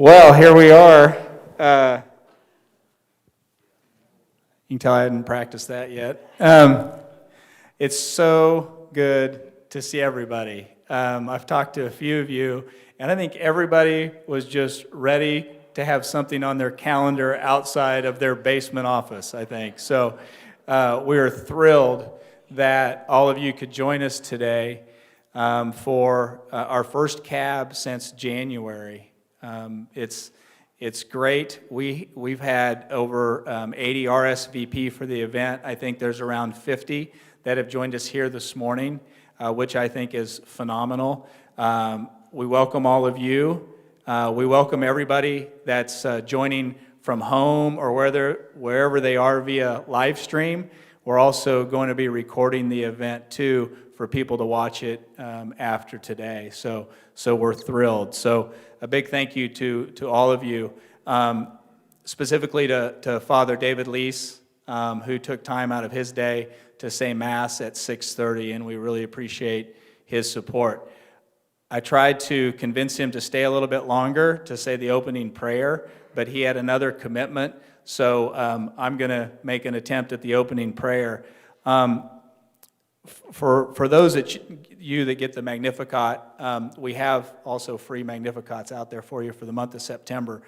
Well, here we are. You can tell I hadn't practiced that yet. It's so good to see everybody. I've talked to a few of you, and I think everybody was just ready to have something on their calendar outside of their basement office, I think. So we are thrilled that all of you could join us today for our first cab since January. It's great. We've had over 80 RSVP for the event. I think there's around 50 that have joined us here this morning, which I think is phenomenal. We welcome all of you. We welcome everybody that's joining from home or wherever they are via live stream. We're also going to be recording the event too for people to watch it after today. So we're thrilled. So a big thank you to all of you, specifically to Father David Lease, who took time out of his day to say Mass at 6:30, and we really appreciate his support. I tried to convince him to stay a little bit longer to say the opening prayer, but he had another commitment, so I'm going to make an attempt at the opening prayer. For those that get the Magnificat, we have also free Magnificats out there for you for the month of September.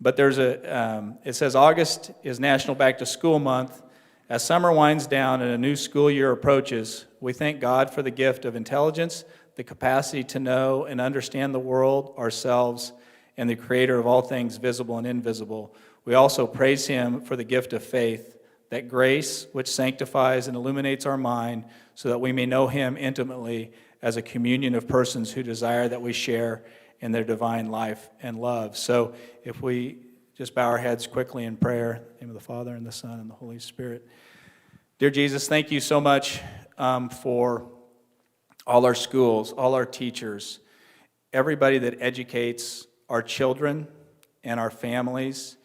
But it says August is National Back to School Month. As summer winds down and a new school year approaches, we thank God for the gift of intelligence, the capacity to know and understand the world, ourselves, and the Creator of all things visible and invisible. We also praise Him for the gift of faith, that grace which sanctifies and illuminates our mind so that we may know Him intimately as a communion of persons who desire that we share in their divine life and love. So if we just bow our heads quickly in prayer, in the name of the Father, and the Son, and the Holy Spirit. Dear Jesus, thank you so much for all our schools, all our teachers, everybody that educates our children and our families,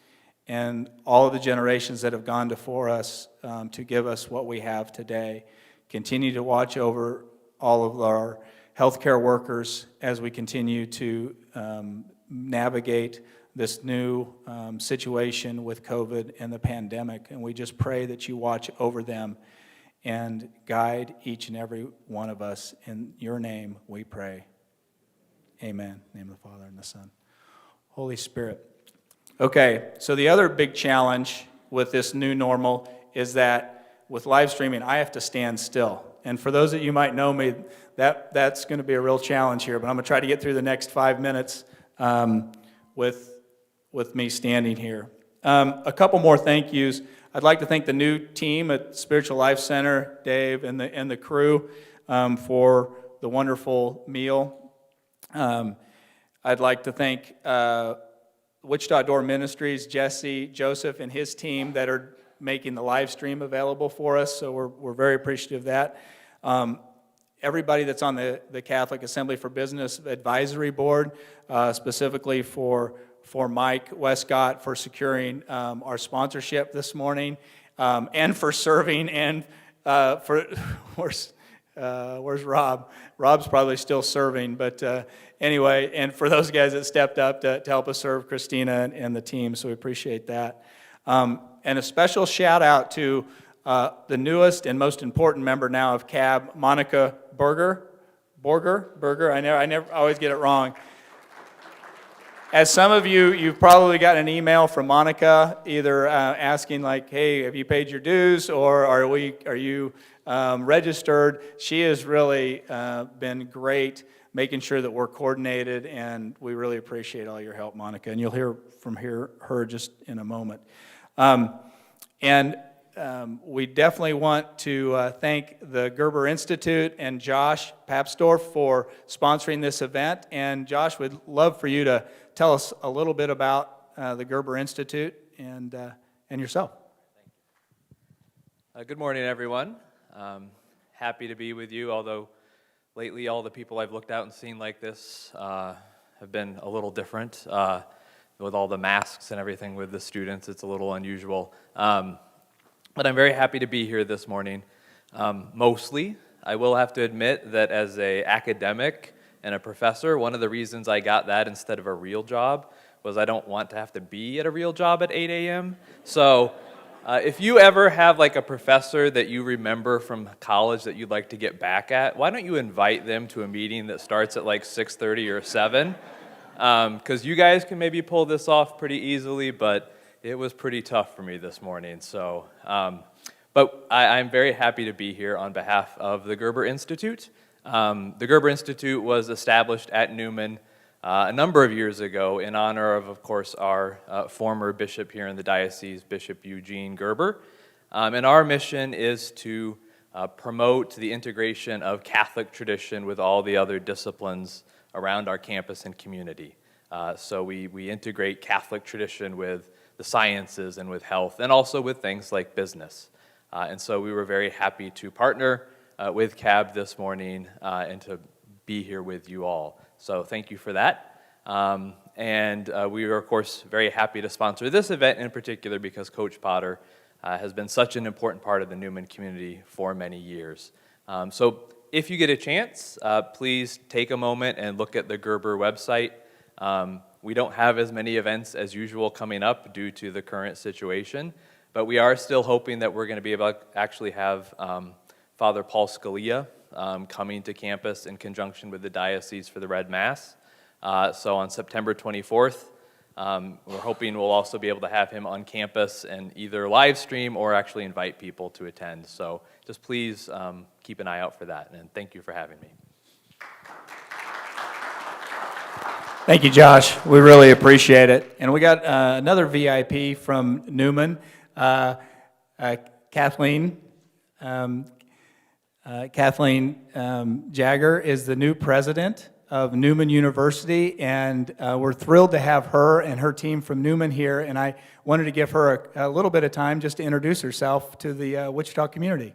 and all of the generations that have gone before us to give us what we have today. Continue to watch over all of our healthcare workers as we continue to navigate this new situation with COVID and the pandemic. And we just pray that you watch over them and guide each and every one of us. In your name we pray. Amen. In the name of the Father and the Son. Holy Spirit. Okay, so the other big challenge with this new normal is that with live streaming, I have to stand still. And for those of you who might know me, that's going to be a real challenge here, but I'm going to try to get through the next 5 minutes with me standing here. A couple more thank yous. I'd like to thank the new team at Spiritual Life Center, Dave and the crew, for the wonderful meal. I'd like to thank Wichita Door Ministries, Jesse, Joseph, and his team that are making the live stream available for us, so we're very appreciative of that. Everybody that's on the Catholic Assembly for Business Advisory Board, specifically for Mike Westcott for securing our sponsorship this morning, and for serving, and where's Rob? Rob's probably still serving, but anyway, and for those guys that stepped up to help us serve Christina and the team, so we appreciate that. And a special shout out to the newest and most important member now of CAB, Monica Berger. I always get it wrong. As some of you've probably got an email from Monica, either asking like, "Hey, have you paid your dues?" or "Are you registered?" She has really been great, making sure that we're coordinated, and we really appreciate all your help, Monica. And you'll hear from her just in a moment. We definitely want to thank the Gerber Institute and Josh Papsdorf for sponsoring this event. And Josh, we'd love for you to tell us a little bit about the Gerber Institute and yourself. Good morning, everyone. Happy to be with you, although lately all the people I've looked out and seen like this have been a little different. With all the masks and everything with the students, it's a little unusual. But I'm very happy to be here this morning. Mostly, I will have to admit that as an academic and a professor, one of the reasons I got that instead of a real job was I don't want to have to be at a real job at 8 a.m. So if you ever have like a professor that you remember from college that you'd like to get back at, why don't you invite them to a meeting that starts at like 6:30 or 7? Because you guys can maybe pull this off pretty easily, but it was pretty tough for me this morning. So, but I'm very happy to be here on behalf of the Gerber Institute. The Gerber Institute was established at Newman a number of years ago in honor of course, our former bishop here in the diocese, Bishop Eugene Gerber. And our mission is to promote the integration of Catholic tradition with all the other disciplines around our campus and community. So we integrate Catholic tradition with the sciences and with health, and also with things like business. And so we were very happy to partner with CAB this morning and to be here with you all. So thank you for that. And we are, of course, very happy to sponsor this event in particular because Coach Potter has been such an important part of the Newman community for many years. So if you get a chance, please take a moment and look at the Gerber website. We don't have as many events as usual coming up due to the current situation, but we are still hoping that we're going to be able to actually have Father Paul Scalia coming to campus in conjunction with the diocese for the Red Mass. So on September 24th, we're hoping we'll also be able to have him on campus and either live stream or actually invite people to attend. So just please keep an eye out for that, and thank you for having me. Thank you, Josh. We really appreciate it. And we got another VIP from Newman, Kathleen. Kathleen Jagger is the new president of Newman University, and we're thrilled to have her and her team from Newman here, and I wanted to give her a little bit of time just to introduce herself to the Wichita community.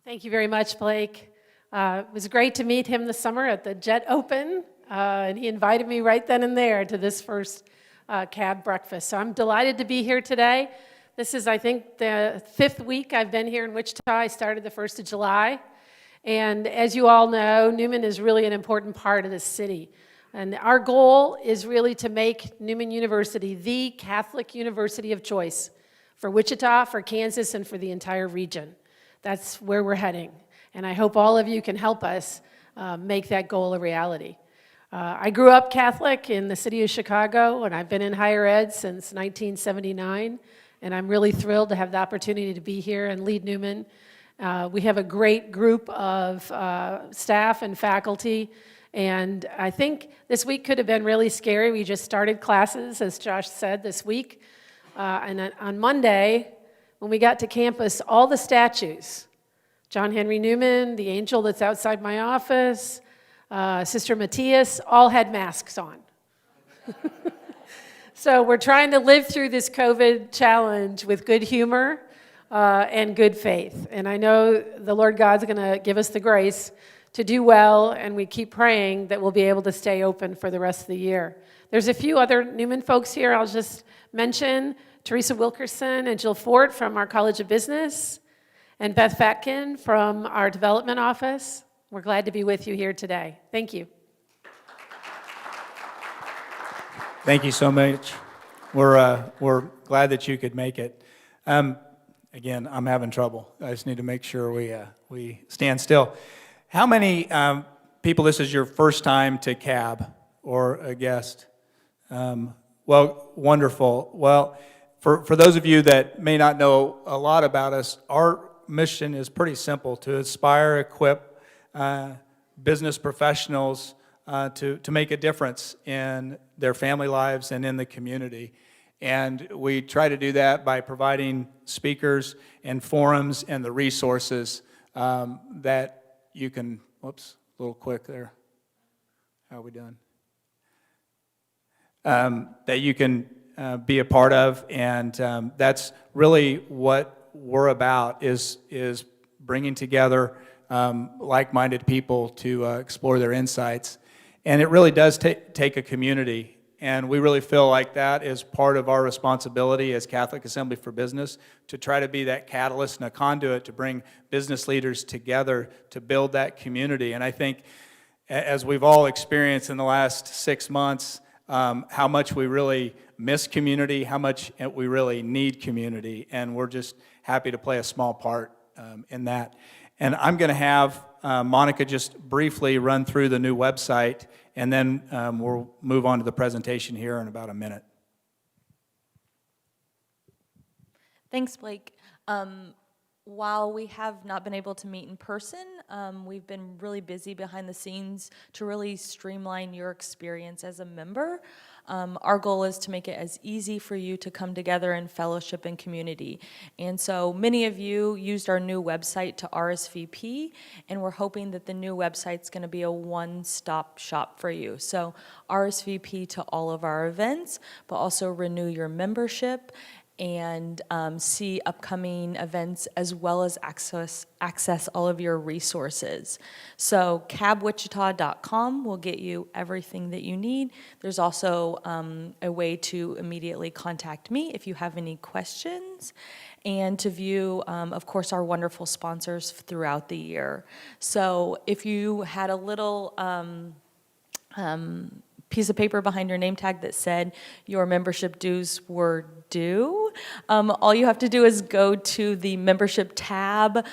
Thank you very much, Blake. It was great to meet him this summer at the Jet Open, and he invited me right then and there to this first CAB breakfast. So I'm delighted to be here today. This is, I think, the 5th week I've been here in Wichita. I started the 1st of July. And as you all know, Newman is really an important part of this city. And our goal is really to make Newman University the Catholic university of choice for Wichita, for Kansas, and for the entire region. That's where we're heading. And I hope all of you can help us make that goal a reality. I grew up Catholic in the city of Chicago, and I've been in higher ed since 1979. And I'm really thrilled to have the opportunity to be here and lead Newman. We have a great group of staff and faculty, and I think this week could have been really scary. We just started classes, as Josh said, this week. And on Monday, when we got to campus, all the statues, John Henry Newman, the angel that's outside my office, Sister Matthias, all had masks on. So we're trying to live through this COVID challenge with good humor and good faith. And I know the Lord God's going to give us the grace to do well, and we keep praying that we'll be able to stay open for the rest of the year. There's a few other Newman folks here I'll just mention. Teresa Wilkerson and Jill Ford from our College of Business, and Beth Fatkin from our development office. We're glad to be with you here today. Thank you. Thank you so much. We're glad that you could make it. Again, I'm having trouble. I just need to make sure we stand still. How many people, this is your first time to CAB or a guest? Well, wonderful. Well, for those of you that may not know a lot about us, our mission is pretty simple: to inspire, equip business professionals to make a difference in their family lives and in the community. And we try to do that by providing speakers and forums and the resources that you can, whoops, a little quick there. How are we doing? That you can be a part of, and that's really what we're about, is bringing together like-minded people to explore their insights. And it really does take a community, and we really feel like that is part of our responsibility as Catholic Assembly for Business, to try to be that catalyst and a conduit to bring business leaders together to build that community. And I think, as we've all experienced in the last 6 months, how much we really miss community, how much we really need community, and we're just happy to play a small part in that. And I'm going to have Monica just briefly run through the new website, and then we'll move on to the presentation here in about a minute. Thanks, Blake. While we have not been able to meet in person, we've been really busy behind the scenes to really streamline your experience as a member. Our goal is to make it as easy for you to come together in fellowship and community. And so many of you used our new website to RSVP, and we're hoping that the new website's going to be a one-stop shop for you. So RSVP to all of our events, but also renew your membership and see upcoming events as well as access all of your resources. So cabwichita.com will get you everything that you need. There's also a way to immediately contact me if you have any questions, and to view, of course, our wonderful sponsors throughout the year. So if you had a little piece of paper behind your name tag that said your membership dues were due, all you have to do is go to the membership tab,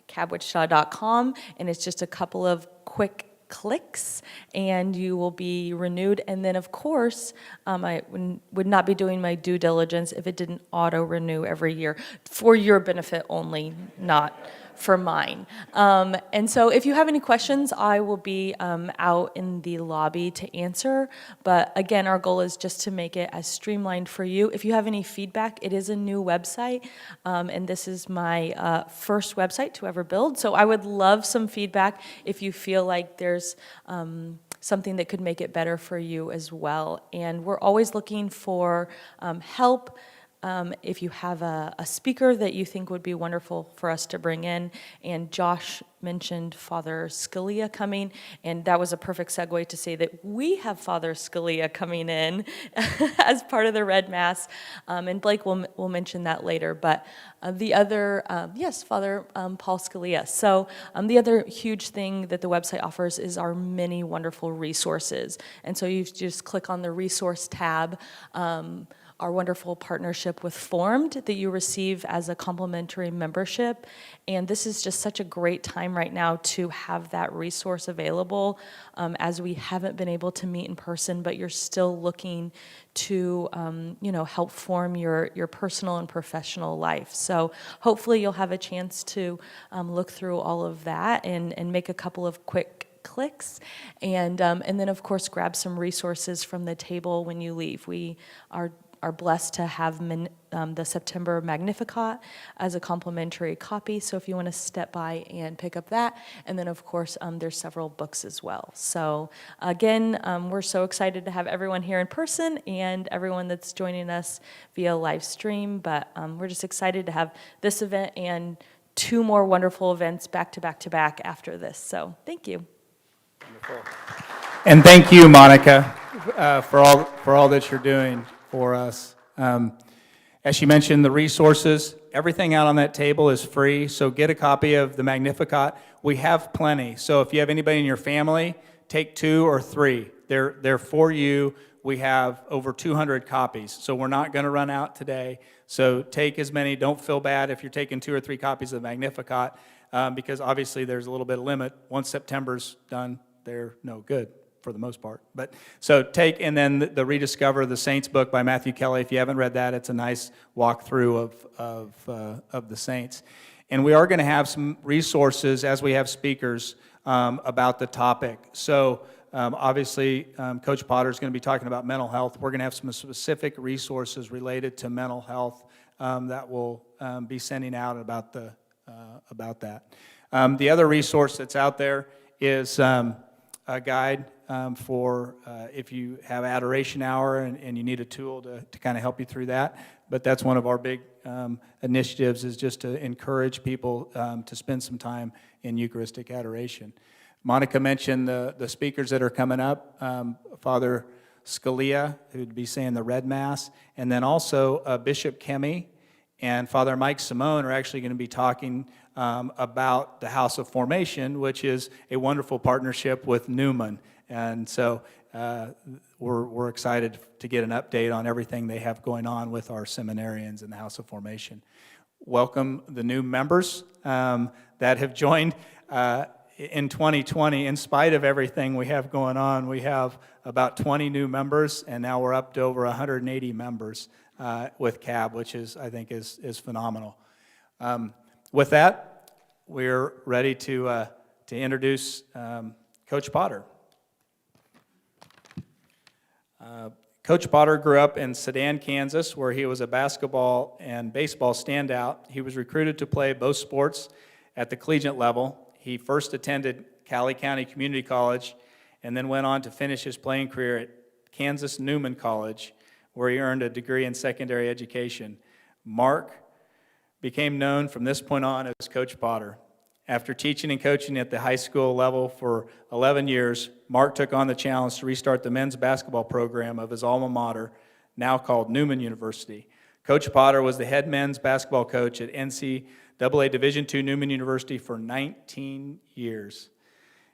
cabwichita.com, and it's just a couple of quick clicks and you will be renewed. And then, of course, I would not be doing my due diligence if it didn't auto-renew every year, for your benefit only, not for mine. And so if you have any questions, I will be out in the lobby to answer. But again, our goal is just to make it as streamlined for you. If you have any feedback, it is a new website, and this is my first website to ever build. So I would love some feedback if you feel like there's something that could make it better for you as well. And we're always looking for help. If you have a speaker that you think would be wonderful for us to bring in, and Josh mentioned Father Scalia coming, and that was a perfect segue to say that we have Father Scalia coming in as part of the Red Mass, and Blake will mention that later, but the other, yes, Father Paul Scalia. So the other huge thing that the website offers is our many wonderful resources, and so you just click on the resource tab, our wonderful partnership with Formed that you receive as a complimentary membership. And this is just such a great time right now to have that resource available, as we haven't been able to meet in person, but you're still looking to help form your personal and professional life. So hopefully you'll have a chance to look through all of that and make a couple of quick clicks, and then of course grab some resources from the table when you leave. We are blessed to have the September Magnificat as a complimentary copy, so if you want to step by and pick up that, and then of course there's several books as well. So again, we're so excited to have everyone here in person and everyone that's joining us via live stream, but we're just excited to have this event and 2 more wonderful events back to back to back after this, so thank you. Wonderful. And thank you, Monica, for all that you're doing for us. As she mentioned, the resources, everything out on that table is free, so get a copy of the Magnificat. We have plenty, so if you have anybody in your family, take 2 or 3. They're for you. We have over 200 copies, so we're not going to run out today. So take as many. Don't feel bad if you're taking 2 or 3 copies of the Magnificat, because obviously there's a little bit of limit. Once September's done, they're no good for the most part. But so take, and then the Rediscover the Saints book by Matthew Kelly. If you haven't read that, it's a nice walkthrough of the saints. And we are going to have some resources as we have speakers about the topic. So obviously, Coach Potter is going to be talking about mental health. We're going to have some specific resources related to mental health that we'll be sending out about that. The other resource that's out there is a guide for if you have Adoration Hour and you need a tool to kind of help you through that. But that's one of our big initiatives, is just to encourage people to spend some time in Eucharistic adoration. Monica mentioned the speakers that are coming up, Father Scalia, who'd be saying the Red Mass, and then also Bishop Kemi and Father Mike Simone are actually going to be talking about the House of Formation, which is a wonderful partnership with Newman. And so we're excited to get an update on everything they have going on with our seminarians in the House of Formation. Welcome the new members that have joined in 2020. In spite of everything we have going on, we have about 20 new members, and now we're up to over 180 members with CAB, which I think is phenomenal. With that, we're ready to introduce Coach Potter. Coach Potter grew up in Sedan, Kansas, where he was a basketball and baseball standout. He was recruited to play both sports at the collegiate level. He first attended Cali County Community College and then went on to finish his playing career at Kansas Newman College, where he earned a degree in secondary education. Mark became known from this point on as Coach Potter. After teaching and coaching at the high school level for 11 years, Mark took on the challenge to restart the men's basketball program of his alma mater, now called Newman University. Coach Potter was the head men's basketball coach at NCAA Division II Newman University for 19 years.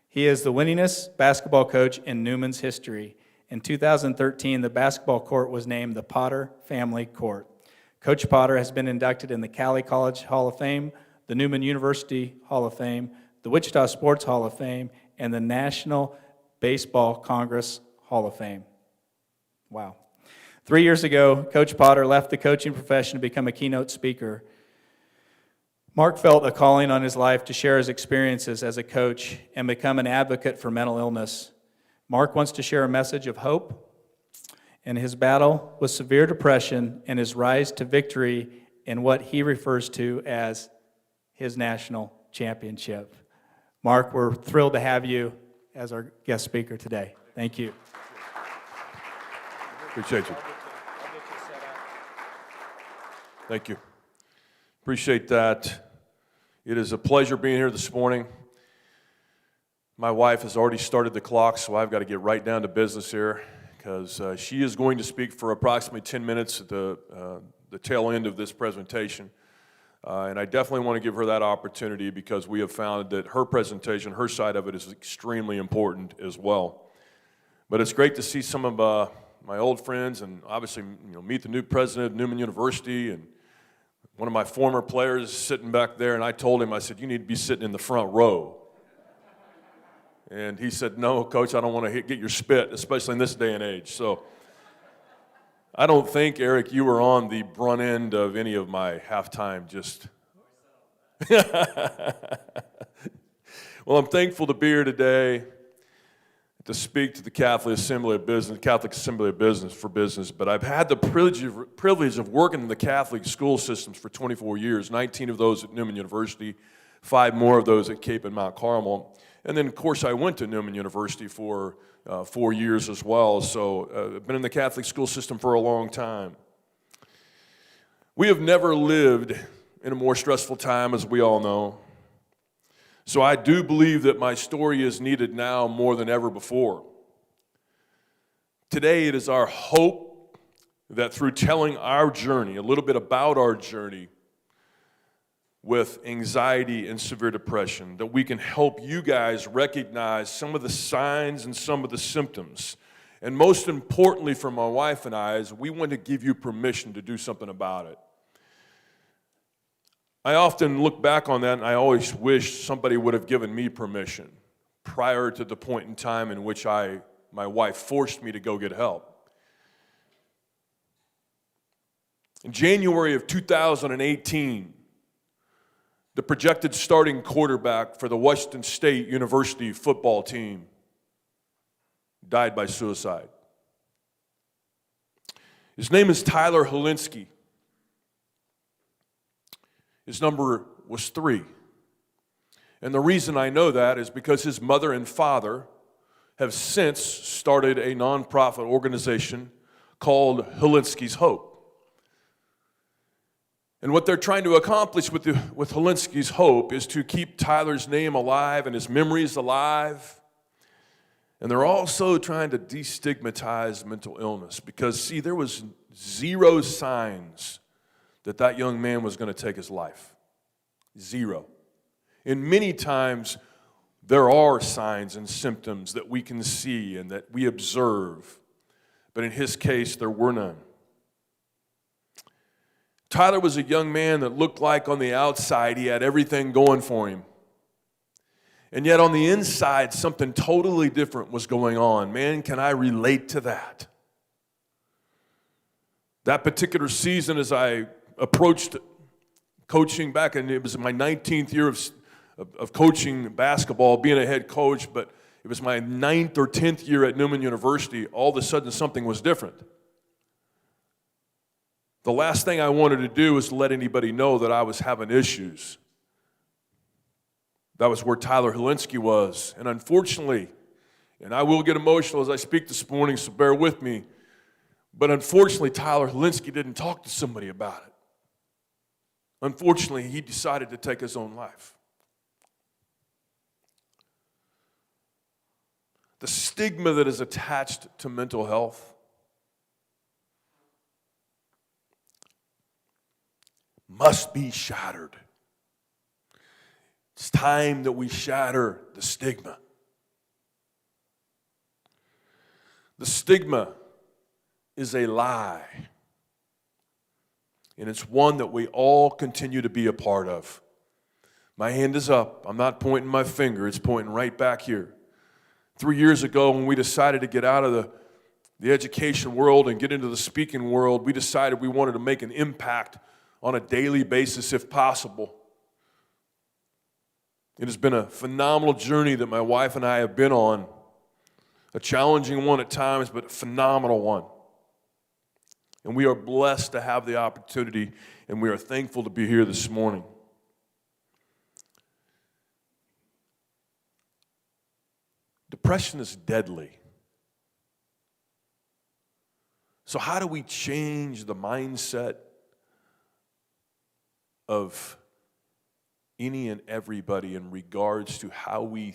He is the winningest basketball coach in Newman's history. In 2013, the basketball court was named the Potter Family Court. Coach Potter has been inducted in the Cali College Hall of Fame, the Newman University Hall of Fame, the Wichita Sports Hall of Fame, and the National Baseball Congress Hall of Fame. Wow. 3 years ago, Coach Potter left the coaching profession to become a keynote speaker. Mark felt a calling on his life to share his experiences as a coach and become an advocate for mental illness. Mark wants to share a message of hope in his battle with severe depression and his rise to victory in what he refers to as his national championship. Mark, we're thrilled to have you as our guest speaker today. Thank you. Appreciate you. Thank you. Appreciate that. It is a pleasure being here this morning. My wife has already started the clock, so I've got to get right down to business here because she is going to speak for approximately 10 minutes at the tail end of this presentation. And I definitely want to give her that opportunity because we have found that her presentation, her side of it, is extremely important as well. But it's great to see some of my old friends and obviously meet the new president of Newman University and one of my former players sitting back there. And I told him, I said, you need to be sitting in the front row. And he said, no, Coach, I don't want to get your spit, especially in this day and age. So I don't think, Eric, you were on the brunt end of any of my halftime just. Well, I'm thankful to be here today to speak to the Catholic Assembly of Business, but I've had the privilege of working in the Catholic school systems for 24 years, 19 of those at Newman University, 5 more of those at Cape and Mount Carmel. And then, of course, I went to Newman University for 4 years as well, so I've been in the Catholic school system for a long time. We have never lived in a more stressful time, as we all know. So I do believe that my story is needed now more than ever before. Today, it is our hope that through telling our journey, a little bit about our journey with anxiety and severe depression, that we can help you guys recognize some of the signs and some of the symptoms. And most importantly for my wife and I is we want to give you permission to do something about it. I often look back on that and I always wish somebody would have given me permission prior to the point in time in which my wife forced me to go get help. In January of 2018, the projected starting quarterback for the Washington State University football team died by suicide. His name is Tyler Helinski. His number was 3. And the reason I know that is because his mother and father have since started a nonprofit organization called Helinski's Hope. And what they're trying to accomplish with Helinski's Hope is to keep Tyler's name alive and his memories alive. And they're also trying to destigmatize mental illness because, see, there was 0 signs that young man was going to take his life. 0. And many times there are signs and symptoms that we can see and that we observe. but in his case, there were none. Tyler was a young man that looked like on the outside he had everything going for him. And yet on the inside, something totally different was going on. Man, can I relate to that? That particular season, as I approached coaching back, and it was my 19th year of coaching basketball, being a head coach, but it was my 9th or 10th year at Newman University. All of a sudden, something was different. The last thing I wanted to do was to let anybody know that I was having issues. That was where Tyler Helinski was. And unfortunately, and I will get emotional as I speak this morning, so bear with me, but unfortunately, Tyler Helinski didn't talk to somebody about it. Unfortunately, he decided to take his own life. The stigma that is attached to mental health must be shattered. It's time that we shatter the stigma. The stigma is a lie. And it's one that we all continue to be a part of. My hand is up. I'm not pointing my finger. It's pointing right back here. 3 years ago, when we decided to get out of the education world and get into the speaking world, we decided we wanted to make an impact on a daily basis if possible. It has been a phenomenal journey that my wife and I have been on. A challenging one at times, but a phenomenal one. And we are blessed to have the opportunity, and we are thankful to be here this morning. Depression is deadly. So how do we change the mindset of any and everybody in regards to how we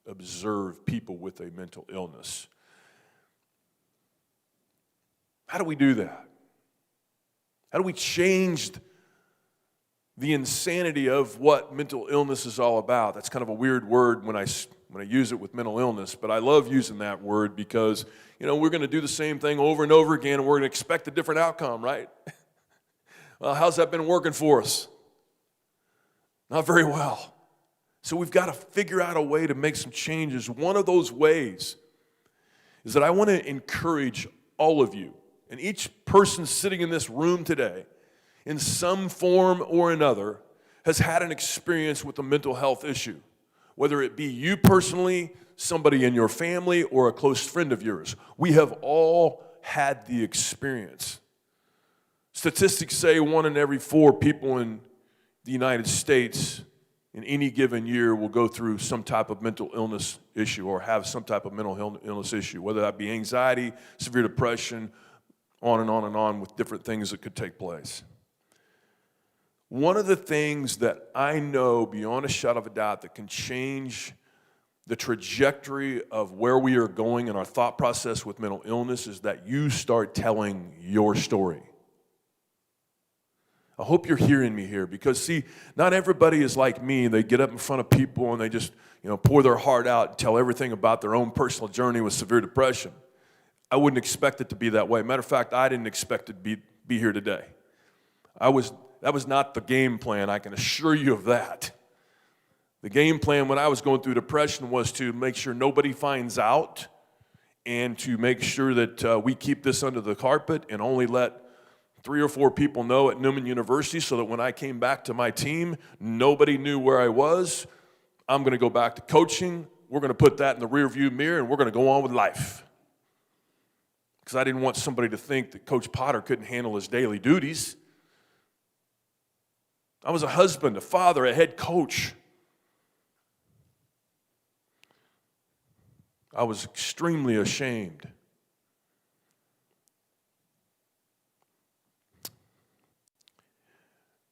observe people with a mental illness? How do we do that? How do we change the insanity of what mental illness is all about? That's kind of a weird word when I use it with mental illness, but I love using that word because, we're going to do the same thing over and over again, and we're going to expect a different outcome, right? Well, how's that been working for us? Not very well. So we've got to figure out a way to make some changes. One of those ways is that I want to encourage all of you, and each person sitting in this room today, in some form or another, has had an experience with a mental health issue. Whether it be you personally, somebody in your family, or a close friend of yours. We have all had the experience. Statistics say 1 in every 4 people in the United States in any given year will go through some type of mental illness issue or have some type of mental illness issue, whether that be anxiety, severe depression, on and on and on with different things that could take place. One of the things that I know beyond a shadow of a doubt that can change the trajectory of where we are going in our thought process with mental illness is that you start telling your story. I hope you're hearing me here because, see, not everybody is like me. They get up in front of people and they just, pour their heart out and tell everything about their own personal journey with severe depression. I wouldn't expect it to be that way. Matter of fact, I didn't expect to be here today. That was not the game plan, I can assure you of that. The game plan when I was going through depression was to make sure nobody finds out and to make sure that we keep this under the carpet and only let 3 or 4 people know at Newman University so that when I came back to my team, nobody knew where I was. I'm going to go back to coaching. We're going to put that in the rearview mirror and we're going to go on with life. Because I didn't want somebody to think that Coach Potter couldn't handle his daily duties. I was a husband, a father, a head coach. I was extremely ashamed.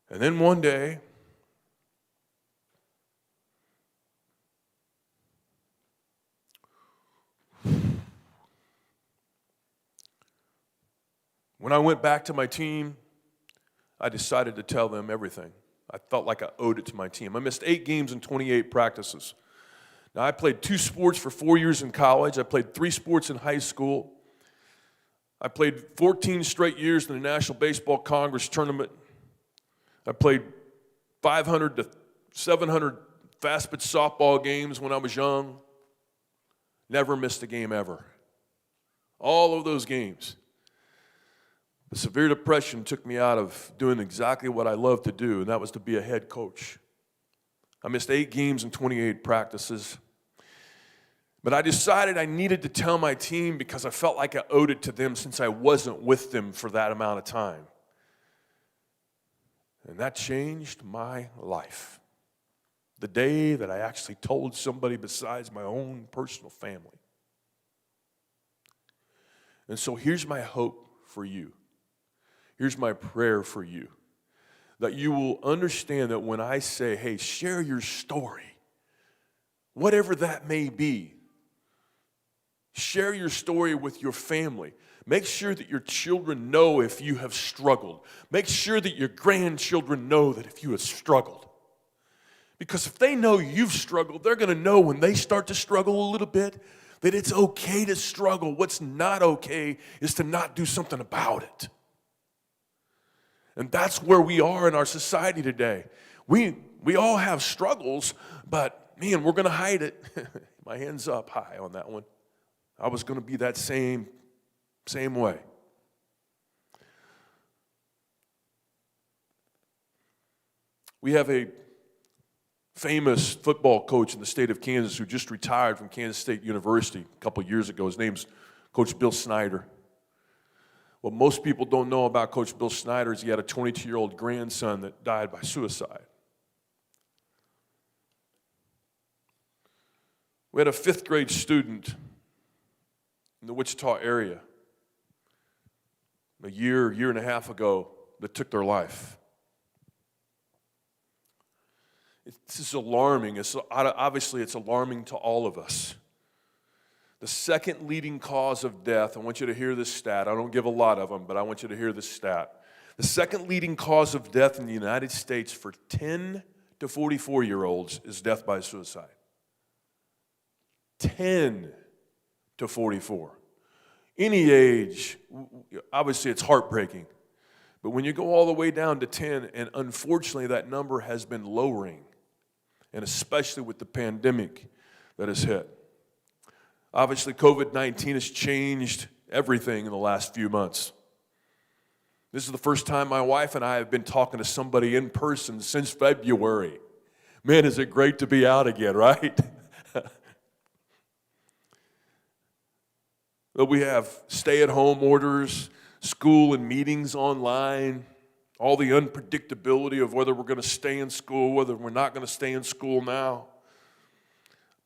And then one day, when I went back to my team, I decided to tell them everything. I felt like I owed it to my team. I missed 8 games and 28 practices. Now, I played 2 sports for 4 years in college. I played 3 sports in high school. I played 14 straight years in the National Baseball Congress tournament. I played 500 to 700 fast pitch softball games when I was young. Never missed a game ever. All of those games. The severe depression took me out of doing exactly what I love to do, and that was to be a head coach. I missed 8 games and 28 practices. But I decided I needed to tell my team because I felt like I owed it to them since I wasn't with them for that amount of time. And that changed my life. The day that I actually told somebody besides my own personal family. And so here's my hope for you. Here's my prayer for you. That you will understand that when I say, hey, share your story, whatever that may be, share your story with your family. Make sure that your children know if you have struggled. Make sure that your grandchildren know that if you have struggled. Because if they know you've struggled, they're going to know when they start to struggle a little bit that it's okay to struggle. What's not okay is to not do something about it. And that's where we are in our society today. We all have struggles, but man, we're going to hide it. My hand's up high on that one. I was going to be that same way. We have a famous football coach in the state of Kansas who just retired from Kansas State University a couple years ago. His name's Coach Bill Snyder. What most people don't know about Coach Bill Snyder is he had a 22-year-old grandson that died by suicide. We had a 5th grade student in the Wichita area a year and a half ago that took their life. This is alarming. Obviously, it's alarming to all of us. The second leading cause of death, I want you to hear this stat. I don't give a lot of them, but I want you to hear this stat. The second leading cause of death in the United States for 10 to 44-year-olds is death by suicide. 10 to 44. Any age, obviously it's heartbreaking. But when you go all the way down to 10, and unfortunately that number has been lowering, and especially with the pandemic that has hit. Obviously, COVID-19 has changed everything in the last few months. This is the first time my wife and I have been talking to somebody in person since February. Man, is it great to be out again, right? But we have stay-at-home orders, school and meetings online, all the unpredictability of whether we're going to stay in school, whether we're not going to stay in school now.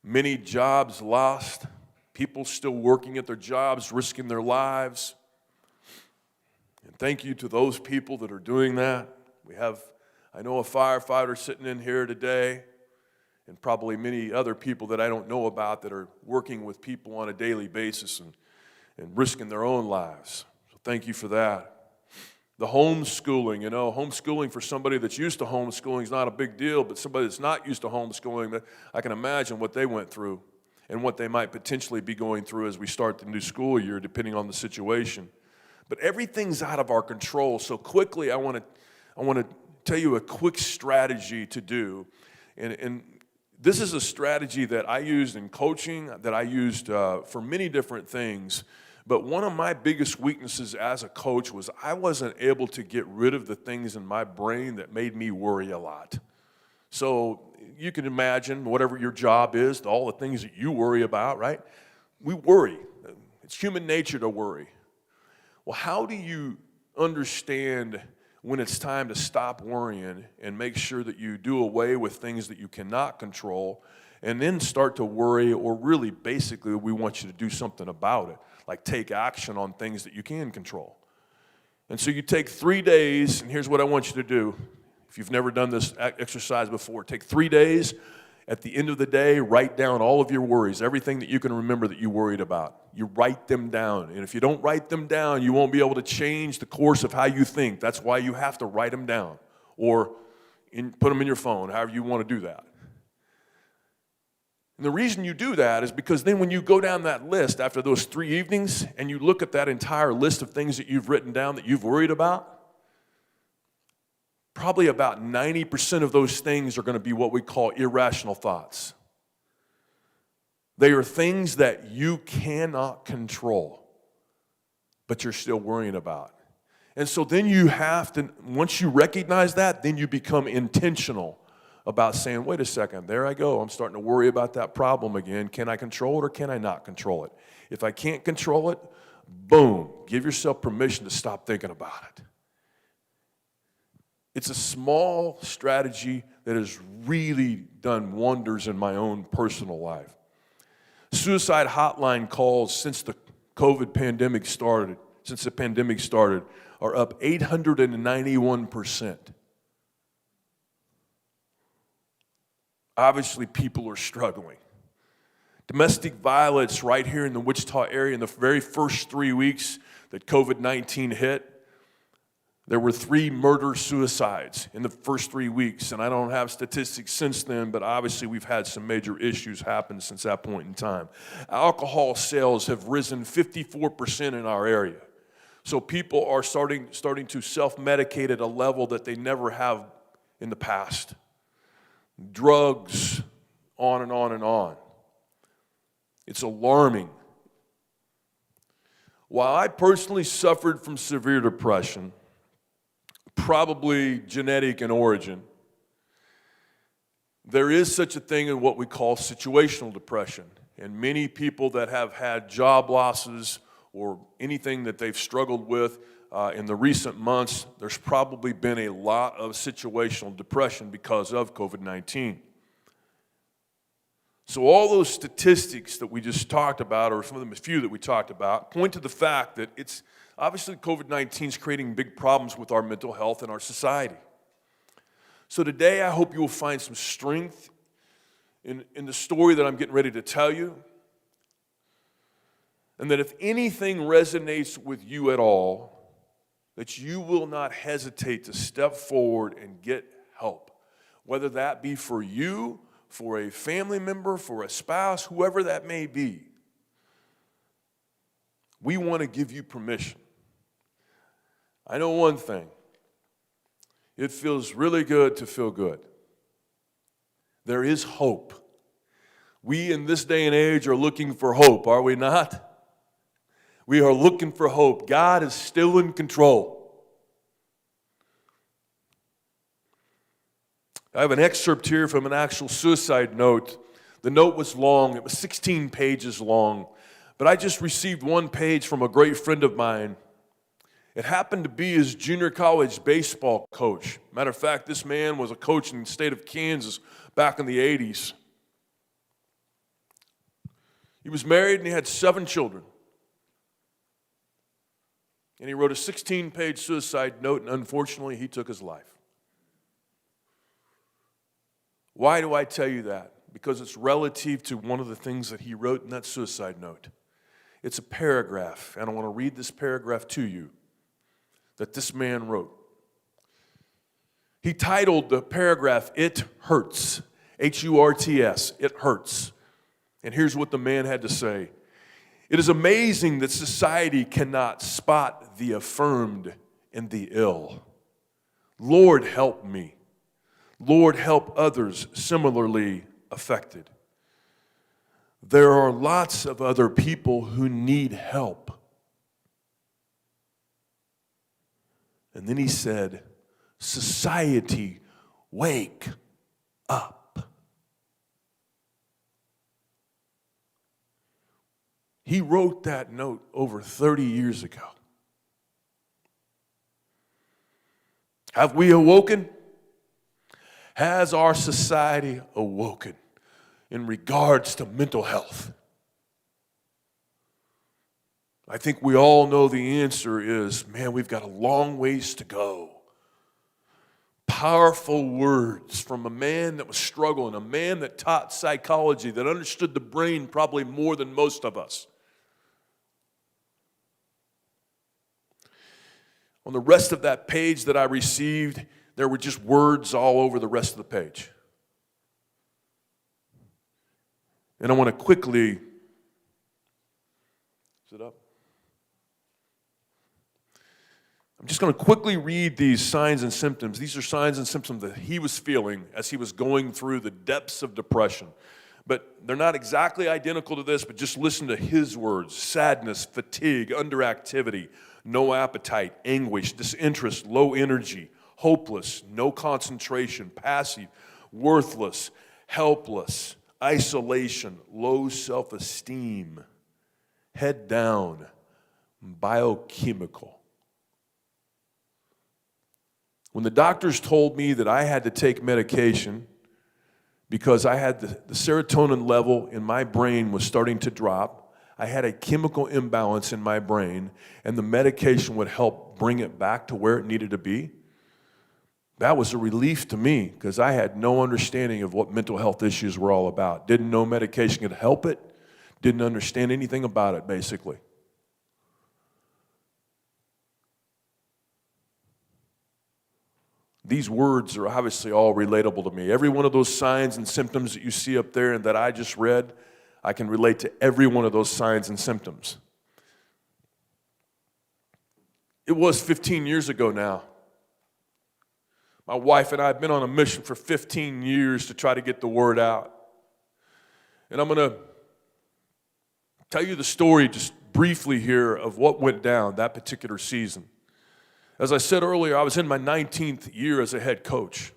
Many jobs lost. People still working at their jobs, risking their lives. And thank you to those people that are doing that. I know a firefighter sitting in here today, and probably many other people that I don't know about that are working with people on a daily basis and risking their own lives. So thank you for that. The homeschooling, homeschooling for somebody that's used to homeschooling is not a big deal, but somebody that's not used to homeschooling, I can imagine what they went through and what they might potentially be going through as we start the new school year, depending on the situation. But everything's out of our control. So quickly, I want to tell you a quick strategy to do. And this is a strategy that I used in coaching, that I used for many different things. But one of my biggest weaknesses as a coach was I wasn't able to get rid of the things in my brain that made me worry a lot. So you can imagine whatever your job is, all the things that you worry about, right? We worry. It's human nature to worry. Well, how do you understand when it's time to stop worrying and make sure that you do away with things that you cannot control and then start to worry, or really basically we want you to do something about it, like take action on things that you can control. And so you take 3 days, and here's what I want you to do. If you've never done this exercise before, take 3 days. At the end of the day, write down all of your worries, everything that you can remember that you worried about. You write them down. And if you don't write them down, you won't be able to change the course of how you think. That's why you have to write them down or put them in your phone, however you want to do that. And the reason you do that is because then when you go down that list after those 3 evenings and you look at that entire list of things that you've written down that you've worried about, probably about 90% of those things are going to be what we call irrational thoughts. They are things that you cannot control, but you're still worrying about. And so then you have to, once you recognize that, then you become intentional about saying, wait a second, there I go. I'm starting to worry about that problem again. Can I control it or can I not control it? If I can't control it, boom, give yourself permission to stop thinking about it. It's a small strategy that has really done wonders in my own personal life. Suicide hotline calls since the pandemic started, are up 891%. Obviously, people are struggling. Domestic violence right here in the Wichita area in the very first 3 weeks that COVID-19 hit, there were 3 murder-suicides in the first 3 weeks, and I don't have statistics since then, but obviously we've had some major issues happen since that point in time. Alcohol sales have risen 54% in our area. So people are starting to self-medicate at a level that they never have in the past. Drugs, on and on and on. It's alarming. While I personally suffered from severe depression, probably genetic in origin, there is such a thing in what we call situational depression. And many people that have had job losses or anything that they've struggled with in the recent months, there's probably been a lot of situational depression because of COVID-19. So all those statistics that we just talked about, or some of them, a few that we talked about, point to the fact that it's obviously COVID-19 is creating big problems with our mental health and our society. So today I hope you will find some strength in the story that I'm getting ready to tell you. And that if anything resonates with you at all, that you will not hesitate to step forward and get help. Whether that be for you, for a family member, for a spouse, whoever that may be. We want to give you permission. I know one thing. It feels really good to feel good. There is hope. We in this day and age are looking for hope, are we not? We are looking for hope. God is still in control. I have an excerpt here from an actual suicide note. The note was long. It was 16 pages long. But I just received one page from a great friend of mine. It happened to be his junior college baseball coach. Matter of fact, this man was a coach in the state of Kansas back in the 80s. He was married and he had 7 children. And he wrote a 16-page suicide note, and unfortunately, he took his life. Why do I tell you that? Because it's relative to one of the things that he wrote in that suicide note. It's a paragraph, and I want to read this paragraph to you that this man wrote. He titled the paragraph, "It Hurts," H-U-R-T-S, "It Hurts." And here's what the man had to say. It is amazing that society cannot spot the affirmed and the ill. Lord, help me. Lord, help others similarly affected. There are lots of other people who need help. And then he said, society, wake up. He wrote that note over 30 years ago. Have we awoken? Has our society awoken in regards to mental health? I think we all know the answer is, man, we've got a long ways to go. Powerful words from a man that was struggling, a man that taught psychology, that understood the brain probably more than most of us. On the rest of that page that I received, there were just words all over the rest of the page. And I want to quickly, is it up? I'm just going to quickly read these signs and symptoms. These are signs and symptoms that he was feeling as he was going through the depths of depression. But they're not exactly identical to this, but just listen to his words. Sadness, fatigue, underactivity, no appetite, anguish, disinterest, low energy, hopeless, no concentration, passive, worthless, helpless, isolation, low self-esteem, head down, biochemical. When the doctors told me that I had to take medication because I had the serotonin level in my brain was starting to drop, I had a chemical imbalance in my brain, and the medication would help bring it back to where it needed to be, that was a relief to me because I had no understanding of what mental health issues were all about. Didn't know medication could help it, didn't understand anything about it, basically. These words are obviously all relatable to me. Every one of those signs and symptoms that you see up there and that I just read, I can relate to every one of those signs and symptoms. It was 15 years ago now. My wife and I have been on a mission for 15 years to try to get the word out. And I'm going to tell you the story just briefly here of what went down that particular season. As I said earlier, I was in my 19th year as a head coach.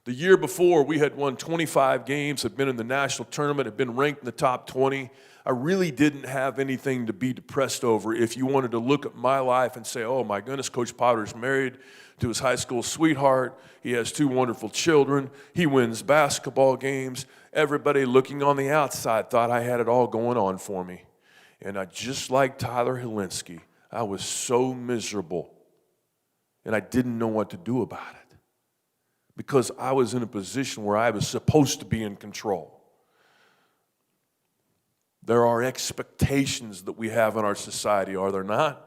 The year before, we had won 25 games, had been in the national tournament, had been ranked in the top 20. I really didn't have anything to be depressed over if you wanted to look at my life and say, oh my goodness, Coach Potter's married to his high school sweetheart. He has 2 wonderful children. He wins basketball games. Everybody looking on the outside thought I had it all going on for me. And I, just like Tyler Helinski, I was so miserable. And I didn't know what to do about it because I was in a position where I was supposed to be in control. There are expectations that we have in our society, are there not?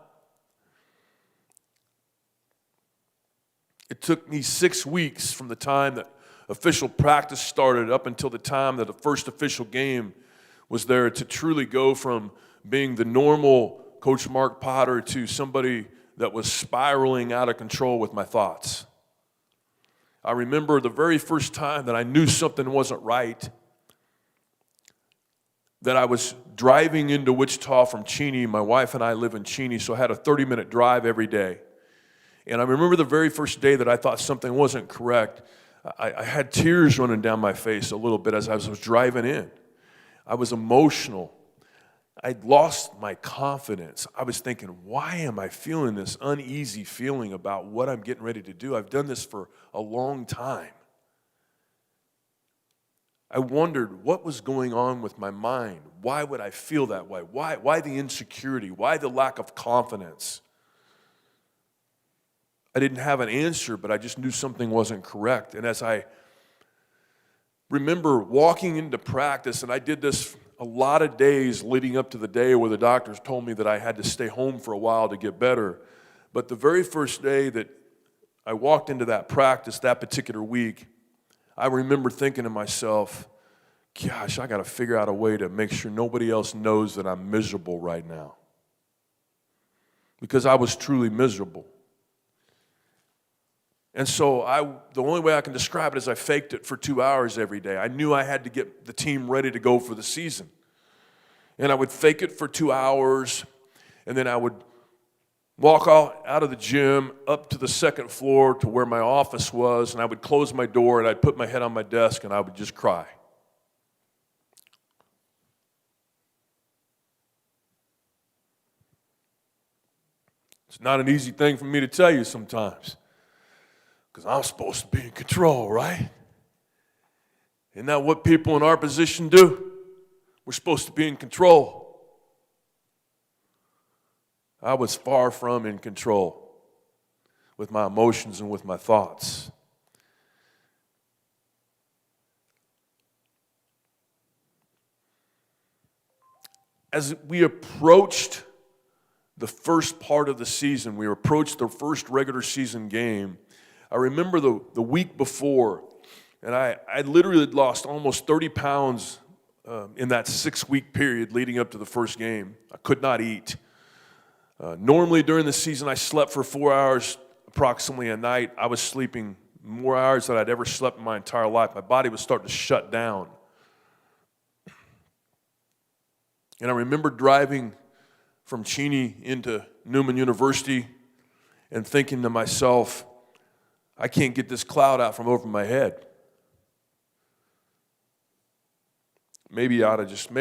It took me 6 weeks from the time that official practice started up until the time that the first official game was there to truly go from being the normal Coach Mark Potter to somebody that was spiraling out of control with my thoughts. I remember the very first time that I knew something wasn't right, that I was driving into Wichita from Cheney. My wife and I live in Cheney, so I had a 30-minute drive every day. And I remember the very first day that I thought something wasn't correct. I had tears running down my face a little bit as I was driving in. I was emotional. I'd lost my confidence. I was thinking, why am I feeling this uneasy feeling about what I'm getting ready to do? I've done this for a long time. I wondered what was going on with my mind. Why would I feel that way? Why the insecurity? Why the lack of confidence? I didn't have an answer, but I just knew something wasn't correct. And as I remember walking into practice, and I did this a lot of days leading up to the day where the doctors told me that I had to stay home for a while to get better. But the very first day that I walked into that practice that particular week, I remember thinking to myself, gosh, I got to figure out a way to make sure nobody else knows that I'm miserable right now. Because I was truly miserable. And so the only way I can describe it is I faked it for 2 hours every day. I knew I had to get the team ready to go for the season. And I would fake it for 2 hours, and then I would walk out of the gym up to the second floor to where my office was, and I would close my door, and I'd put my head on my desk, and I would just cry. It's not an easy thing for me to tell you sometimes. Because I'm supposed to be in control, right? Isn't that what people in our position do? We're supposed to be in control. I was far from in control with my emotions and with my thoughts. As we approached the first part of the season, we approached the first regular season game, I remember the week before, and I literally had lost almost 30 pounds in that 6-week period leading up to the first game. I could not eat. Normally during the season, I slept for 4 hours approximately a night. I was sleeping more hours than I'd ever slept in my entire life. My body was starting to shut down. And I remember driving from Cheney into Newman University and thinking to myself, I can't get this cloud out from over my head. Maybe I ought to just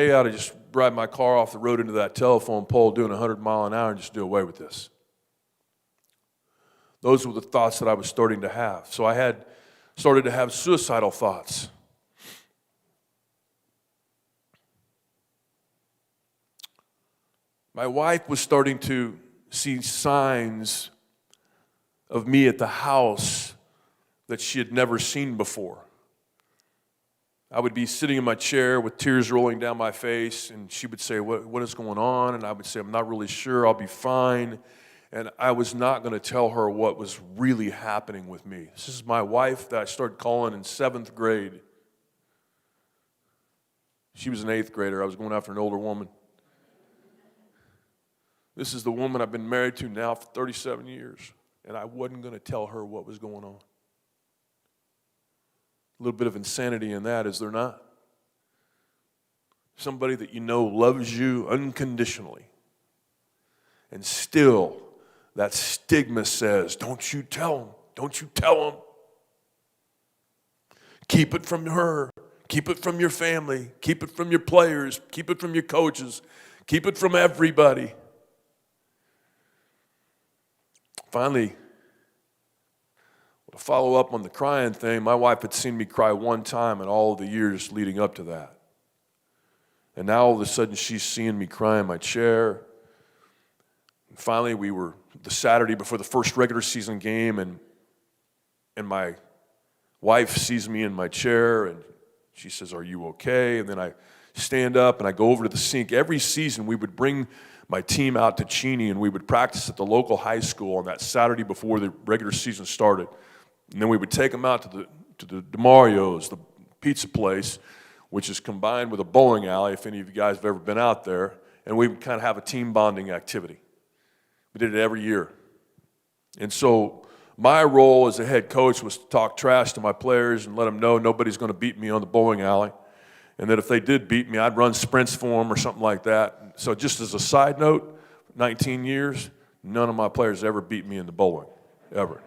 drive my car off the road into that telephone pole doing 100 miles an hour and just do away with this. Those were the thoughts that I was starting to have. So I had started to have suicidal thoughts. My wife was starting to see signs of me at the house that she had never seen before. I would be sitting in my chair with tears rolling down my face, and she would say, what is going on? And I would say, I'm not really sure, I'll be fine. And I was not going to tell her what was really happening with me. This is my wife that I started calling in 7th grade. She was an 8th grader. I was going after an older woman. This is the woman I've been married to now for 37 years, and I wasn't going to tell her what was going on. A little bit of insanity in that, is there not? Somebody that you know loves you unconditionally, and still that stigma says, don't you tell them, don't you tell them. Keep it from her, keep it from your family, keep it from your players, keep it from your coaches, keep it from everybody. Finally, to follow up on the crying thing, my wife had seen me cry one time in all of the years leading up to that. And now all of a sudden she's seeing me cry in my chair. And finally, we were the Saturday before the first regular season game, and my wife sees me in my chair, and she says, "Are you okay?" And then I stand up and I go over to the sink. Every season we would bring my team out to Cheney, and we would practice at the local high school on that Saturday before the regular season started. And then we would take them out to the DeMario's, the pizza place, which is combined with a bowling alley, if any of you guys have ever been out there, and we would kind of have a team bonding activity. We did it every year. And so my role as a head coach was to talk trash to my players and let them know nobody's going to beat me on the bowling alley. And that if they did beat me, I'd run sprints for them or something like that. So just as a side note, 19 years, none of my players ever beat me in the bowling, ever.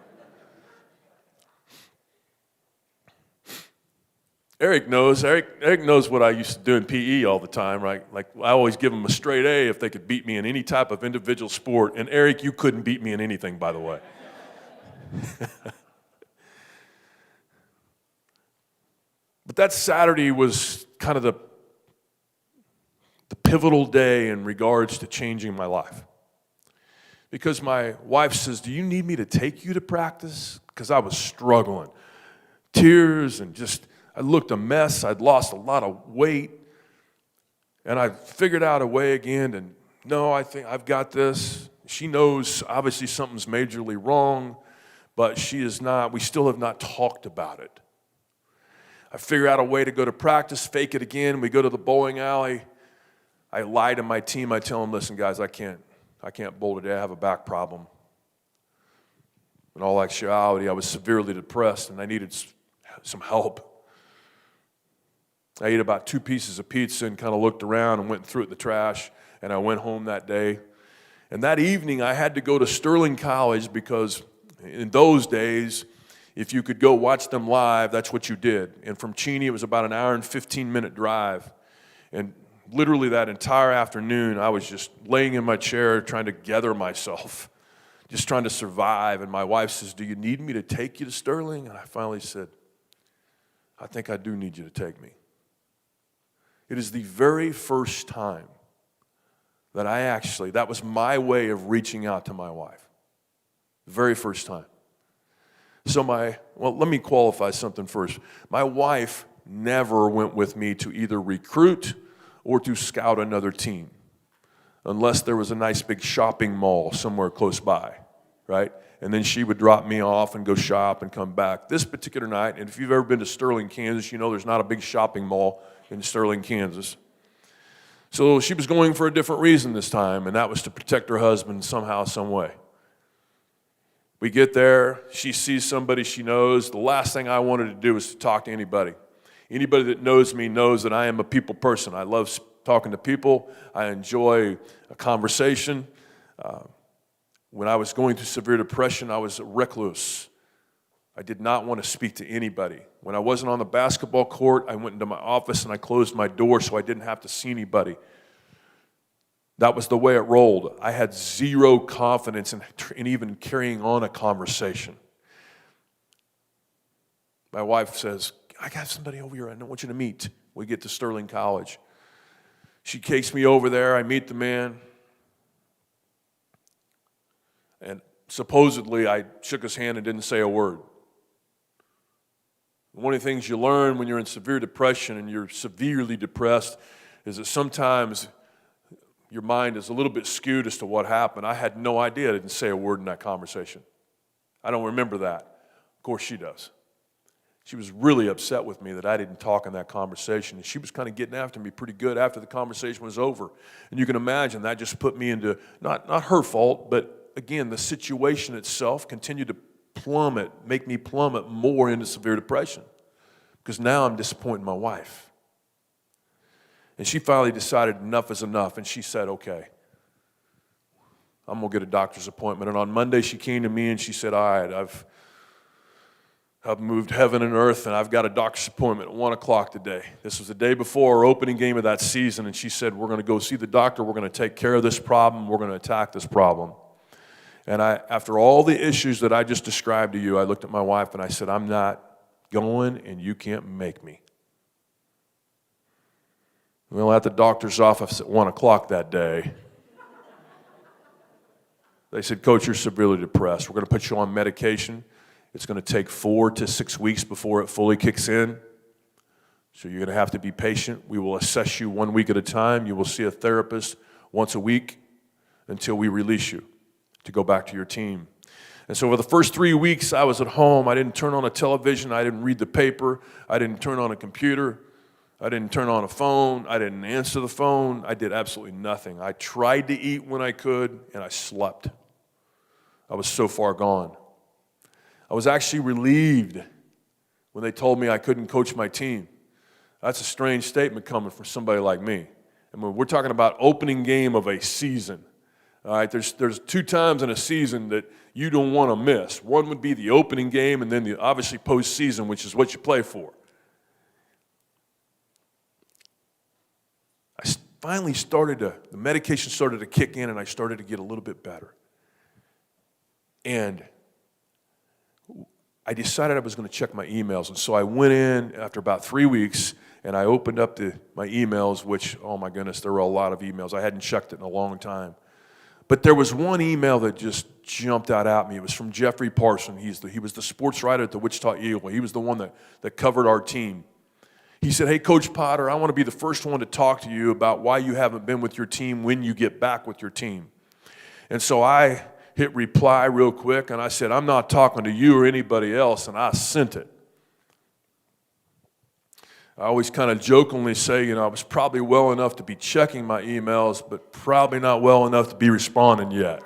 Eric knows what I used to do in PE all the time, right? Like I always give them a straight A if they could beat me in any type of individual sport. And Eric, you couldn't beat me in anything, by the way. But that Saturday was kind of the pivotal day in regards to changing my life. Because my wife says, "Do you need me to take you to practice?" Because I was struggling. Tears and just, I looked a mess. I'd lost a lot of weight. And I figured out a way again, and no, I think I've got this. She knows obviously something's majorly wrong, but she is not, we still have not talked about it. I figure out a way to go to practice, fake it again. We go to the bowling alley. I lie to my team. I tell them, "Listen, guys, I can't bowl today. I have a back problem." In all actuality, I was severely depressed, and I needed some help. I ate about 2 pieces of pizza and kind of looked around and went and threw it in the trash, and I went home that day. And that evening, I had to go to Sterling College because in those days, if you could go watch them live, that's what you did. And from Cheney, it was about an hour and 15-minute drive. And literally that entire afternoon, I was just laying in my chair trying to gather myself, just trying to survive. And my wife says, "Do you need me to take you to Sterling?" And I finally said, "I think I do need you to take me." It is the very first time that that was my way of reaching out to my wife. The very first time. So let me qualify something first. My wife never went with me to either recruit or to scout another team, unless there was a nice big shopping mall somewhere close by, right? and then she would drop me off and go shop and come back. This particular night, and if you've ever been to Sterling, Kansas, you know there's not a big shopping mall in Sterling, Kansas. So she was going for a different reason this time, and that was to protect her husband somehow, some way. We get there, she sees somebody she knows. The last thing I wanted to do was to talk to anybody. Anybody that knows me knows that I am a people person. I love talking to people. I enjoy a conversation. When I was going through severe depression, I was a recluse. I did not want to speak to anybody. When I wasn't on the basketball court, I went into my office and I closed my door so I didn't have to see anybody. That was the way it rolled. I had zero confidence in even carrying on a conversation. My wife says, I got somebody over here I don't want you to meet. We get to Sterling College. She takes me over there. I meet the man. And supposedly I shook his hand and didn't say a word. One of the things you learn when you're in severe depression and you're severely depressed is that sometimes your mind is a little bit skewed as to what happened. I had no idea. I didn't say a word in that conversation. I don't remember that. Of course she does. She was really upset with me that I didn't talk in that conversation. And she was kind of getting after me pretty good after the conversation was over. And you can imagine that just put me into, not her fault, but again, the situation itself continued to make me plummet more into severe depression. Because now I'm disappointed in my wife. And she finally decided enough is enough, and she said, okay, I'm going to get a doctor's appointment. And on Monday she came to me and she said, all right, I've moved heaven and earth, and I've got a doctor's appointment at 1 o'clock today. This was the day before our opening game of that season, and she said, we're going to go see the doctor. We're going to take care of this problem. We're going to attack this problem. And after all the issues that I just described to you, I looked at my wife and I said, I'm not going, and you can't make me. Well, at the doctor's office at 1 o'clock that day, they said, Coach, you're severely depressed. We're going to put you on medication. It's going to take 4 to 6 weeks before it fully kicks in. So you're going to have to be patient. We will assess you 1 week at a time. You will see a therapist once a week until we release you to go back to your team. And so for the first 3 weeks, I was at home. I didn't turn on a television. I didn't read the paper. I didn't turn on a computer. I didn't turn on a phone. I didn't answer the phone. I did absolutely nothing. I tried to eat when I could, and I slept. I was so far gone. I was actually relieved when they told me I couldn't coach my team. That's a strange statement coming from somebody like me. I mean, we're talking about opening game of a season. All right, there's 2 times in a season that you don't want to miss. One would be the opening game, and then the obviously postseason, which is what you play for. I finally the medication started to kick in, and I started to get a little bit better. And I decided I was going to check my emails. And so I went in after about 3 weeks, and I opened up my emails, which, oh my goodness, there were a lot of emails. I hadn't checked it in a long time. But there was one email that just jumped out at me. It was from Jeffrey Parson. He was the sports writer at the Wichita Eagle. He was the one that covered our team. He said, hey, Coach Potter, I want to be the first one to talk to you about why you haven't been with your team when you get back with your team. And so I hit reply real quick, and I said, I'm not talking to you or anybody else, and I sent it. I always kind of jokingly say, I was probably well enough to be checking my emails, but probably not well enough to be responding yet.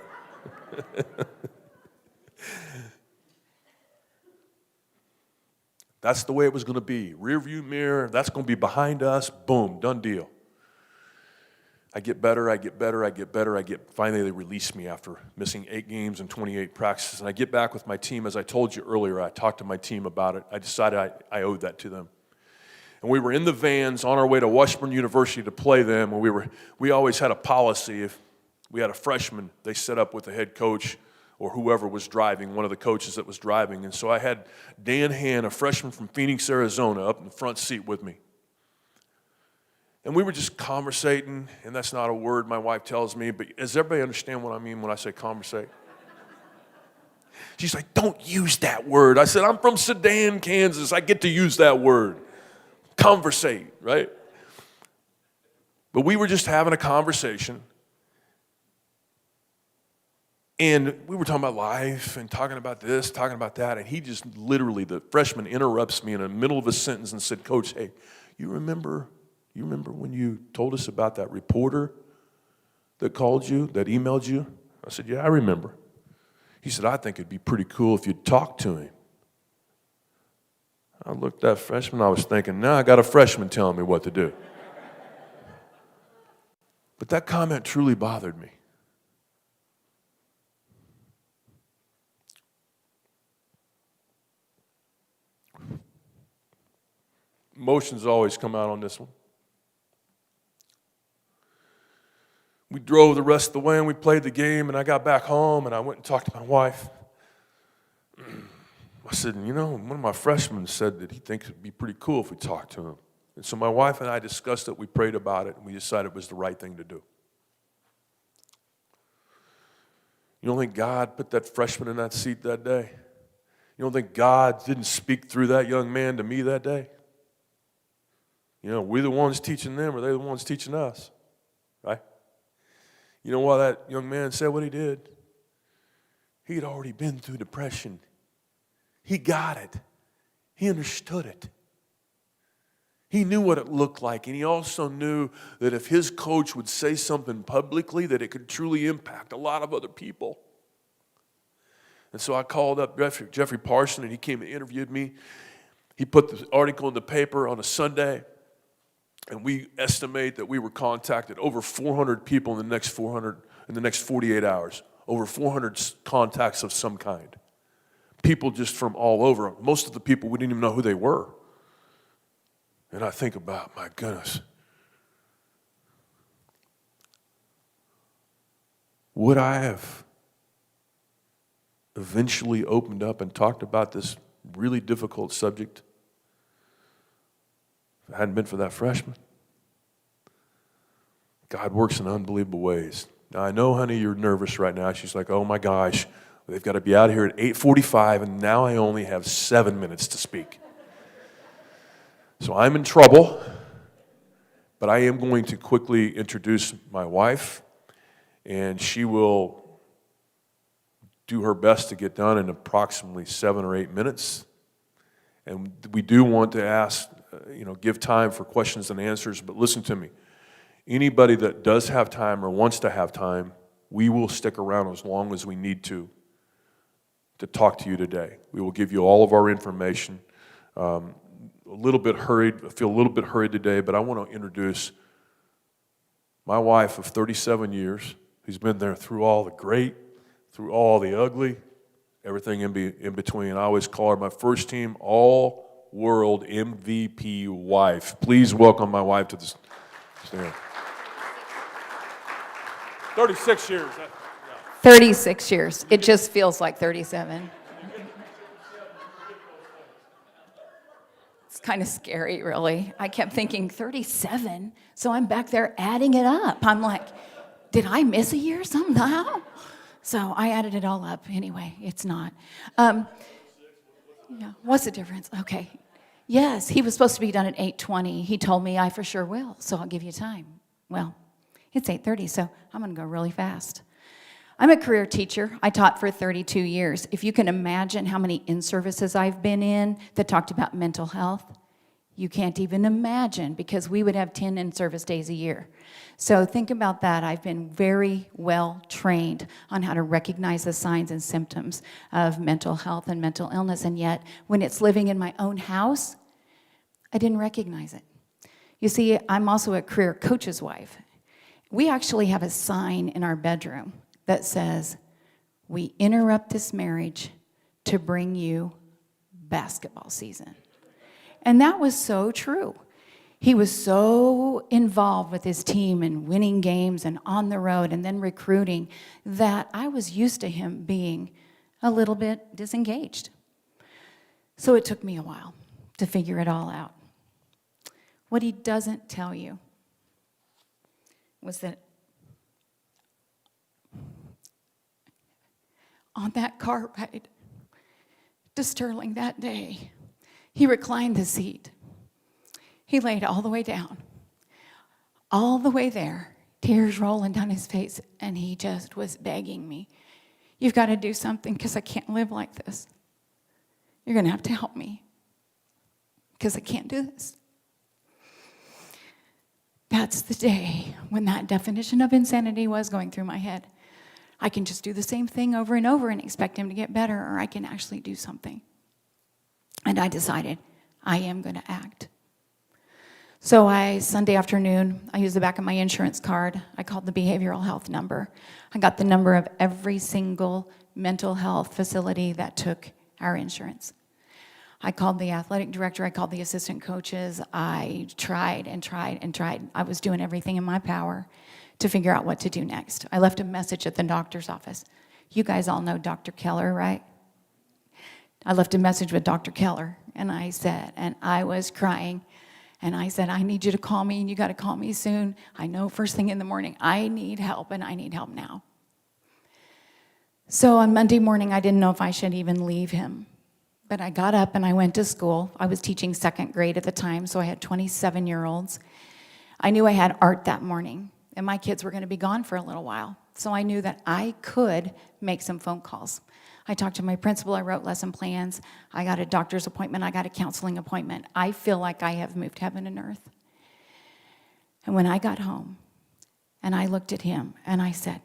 That's the way it was going to be. Rear view mirror, that's going to be behind us. Boom, done deal. I get better. Finally, they release me after missing 8 games and 28 practices. And I get back with my team. As I told you earlier, I talked to my team about it. I decided I owed that to them. And we were in the vans on our way to Washburn University to play them. And we always had a policy. If we had a freshman, they set up with the head coach or whoever was driving, one of the coaches that was driving. And so I had Dan Han, a freshman from Phoenix, Arizona, up in the front seat with me. And we were just conversating, and that's not a word my wife tells me, but does everybody understand what I mean when I say conversate? She's like, don't use that word. I said, I'm from Sedan, Kansas. I get to use that word. Conversate, right? But we were just having a conversation. And we were talking about life and talking about this, talking about that, and he just literally, the freshman interrupts me in the middle of a sentence and said, Coach, hey, you remember when you told us about that reporter that called you, that emailed you? I said, yeah, I remember. He said, I think it'd be pretty cool if you'd talk to him. I looked at that freshman, I was thinking, now I got a freshman telling me what to do. But that comment truly bothered me. Emotions always come out on this one. We drove the rest of the way and we played the game, and I got back home and I went and talked to my wife. I said, you know, one of my freshmen said that he thinks it'd be pretty cool if we talked to him. And so my wife and I discussed it, we prayed about it, and we decided it was the right thing to do. You don't think God put that freshman in that seat that day? You don't think God didn't speak through that young man to me that day? You know, we're the ones teaching them, or they're the ones teaching us, right? You know why that young man said what he did? He had already been through depression. He got it. He understood it. He knew what it looked like, and he also knew that if his coach would say something publicly, that it could truly impact a lot of other people. And so I called up Jeffrey Parson, and he came and interviewed me. He put the article in the paper on a Sunday, and we estimate that we were contacted over 400 people in the next 48 hours, over 400 contacts of some kind. People just from all over. Most of the people, we didn't even know who they were. And I think about, my goodness, would I have eventually opened up and talked about this really difficult subject if it hadn't been for that freshman? God works in unbelievable ways. Now, I know, honey, you're nervous right now. She's like, oh my gosh, they've got to be out here at 8:45, and now I only have 7 minutes to speak. So I'm in trouble, but I am going to quickly introduce my wife, and she will do her best to get done in approximately 7 or 8 minutes. And we do want to ask, give time for questions and answers, but listen to me. Anybody that does have time or wants to have time, we will stick around as long as we need to talk to you today. We will give you all of our information. I feel a little bit hurried today, but I want to introduce my wife of 37 years, who's been there through all the great, through all the ugly, everything in between. I always call her my first team all-world MVP wife. Please welcome my wife to the stand. 36 years. 36 years. It just feels like 37. It's kind of scary, really. I kept thinking, 37? So I'm back there adding it up. I'm like, did I miss a year somehow? So I added it all up. Anyway, it's not. Yeah, what's the difference? Okay. Yes, he was supposed to be done at 8:20. He told me I for sure will, so I'll give you time. Well, it's 8:30, so I'm going to go really fast. I'm a career teacher. I taught for 32 years. If you can imagine how many in-services I've been in that talked about mental health, you can't even imagine, because we would have 10 in-service days a year. So think about that. I've been very well trained on how to recognize the signs and symptoms of mental health and mental illness, and yet when it's living in my own house, I didn't recognize it. You see, I'm also a career coach's wife. We actually have a sign in our bedroom that says, we interrupt this marriage to bring you basketball season. And that was so true. He was so involved with his team and winning games and on the road and then recruiting that I was used to him being a little bit disengaged. So it took me a while to figure it all out. What he doesn't tell you was that on that car ride to Sterling that day, he reclined the seat. He laid all the way down, all the way there, tears rolling down his face, and he just was begging me. You've got to do something because I can't live like this. You're going to have to help me because I can't do this. That's the day when that definition of insanity was going through my head. I can just do the same thing over and over and expect him to get better, or I can actually do something. And I decided I am going to act. So Sunday afternoon, I used the back of my insurance card. I called the behavioral health number. I got the number of every single mental health facility that took our insurance. I called the athletic director. I called the assistant coaches. I tried and tried and tried. I was doing everything in my power to figure out what to do next. I left a message at the doctor's office. You guys all know Dr. Keller, right? I left a message with Dr. Keller, and I was crying, and I said, I need you to call me, and you got to call me soon. I know first thing in the morning, I need help, and I need help now. So on Monday morning, I didn't know if I should even leave him. But I got up and I went to school. I was teaching second grade at the time, so I had 27-year-olds. I knew I had art that morning, and my kids were going to be gone for a little while. So I knew that I could make some phone calls. I talked to my principal. I wrote lesson plans. I got a doctor's appointment. I got a counseling appointment. I feel like I have moved heaven and earth. And when I got home, and I looked at him, and I said,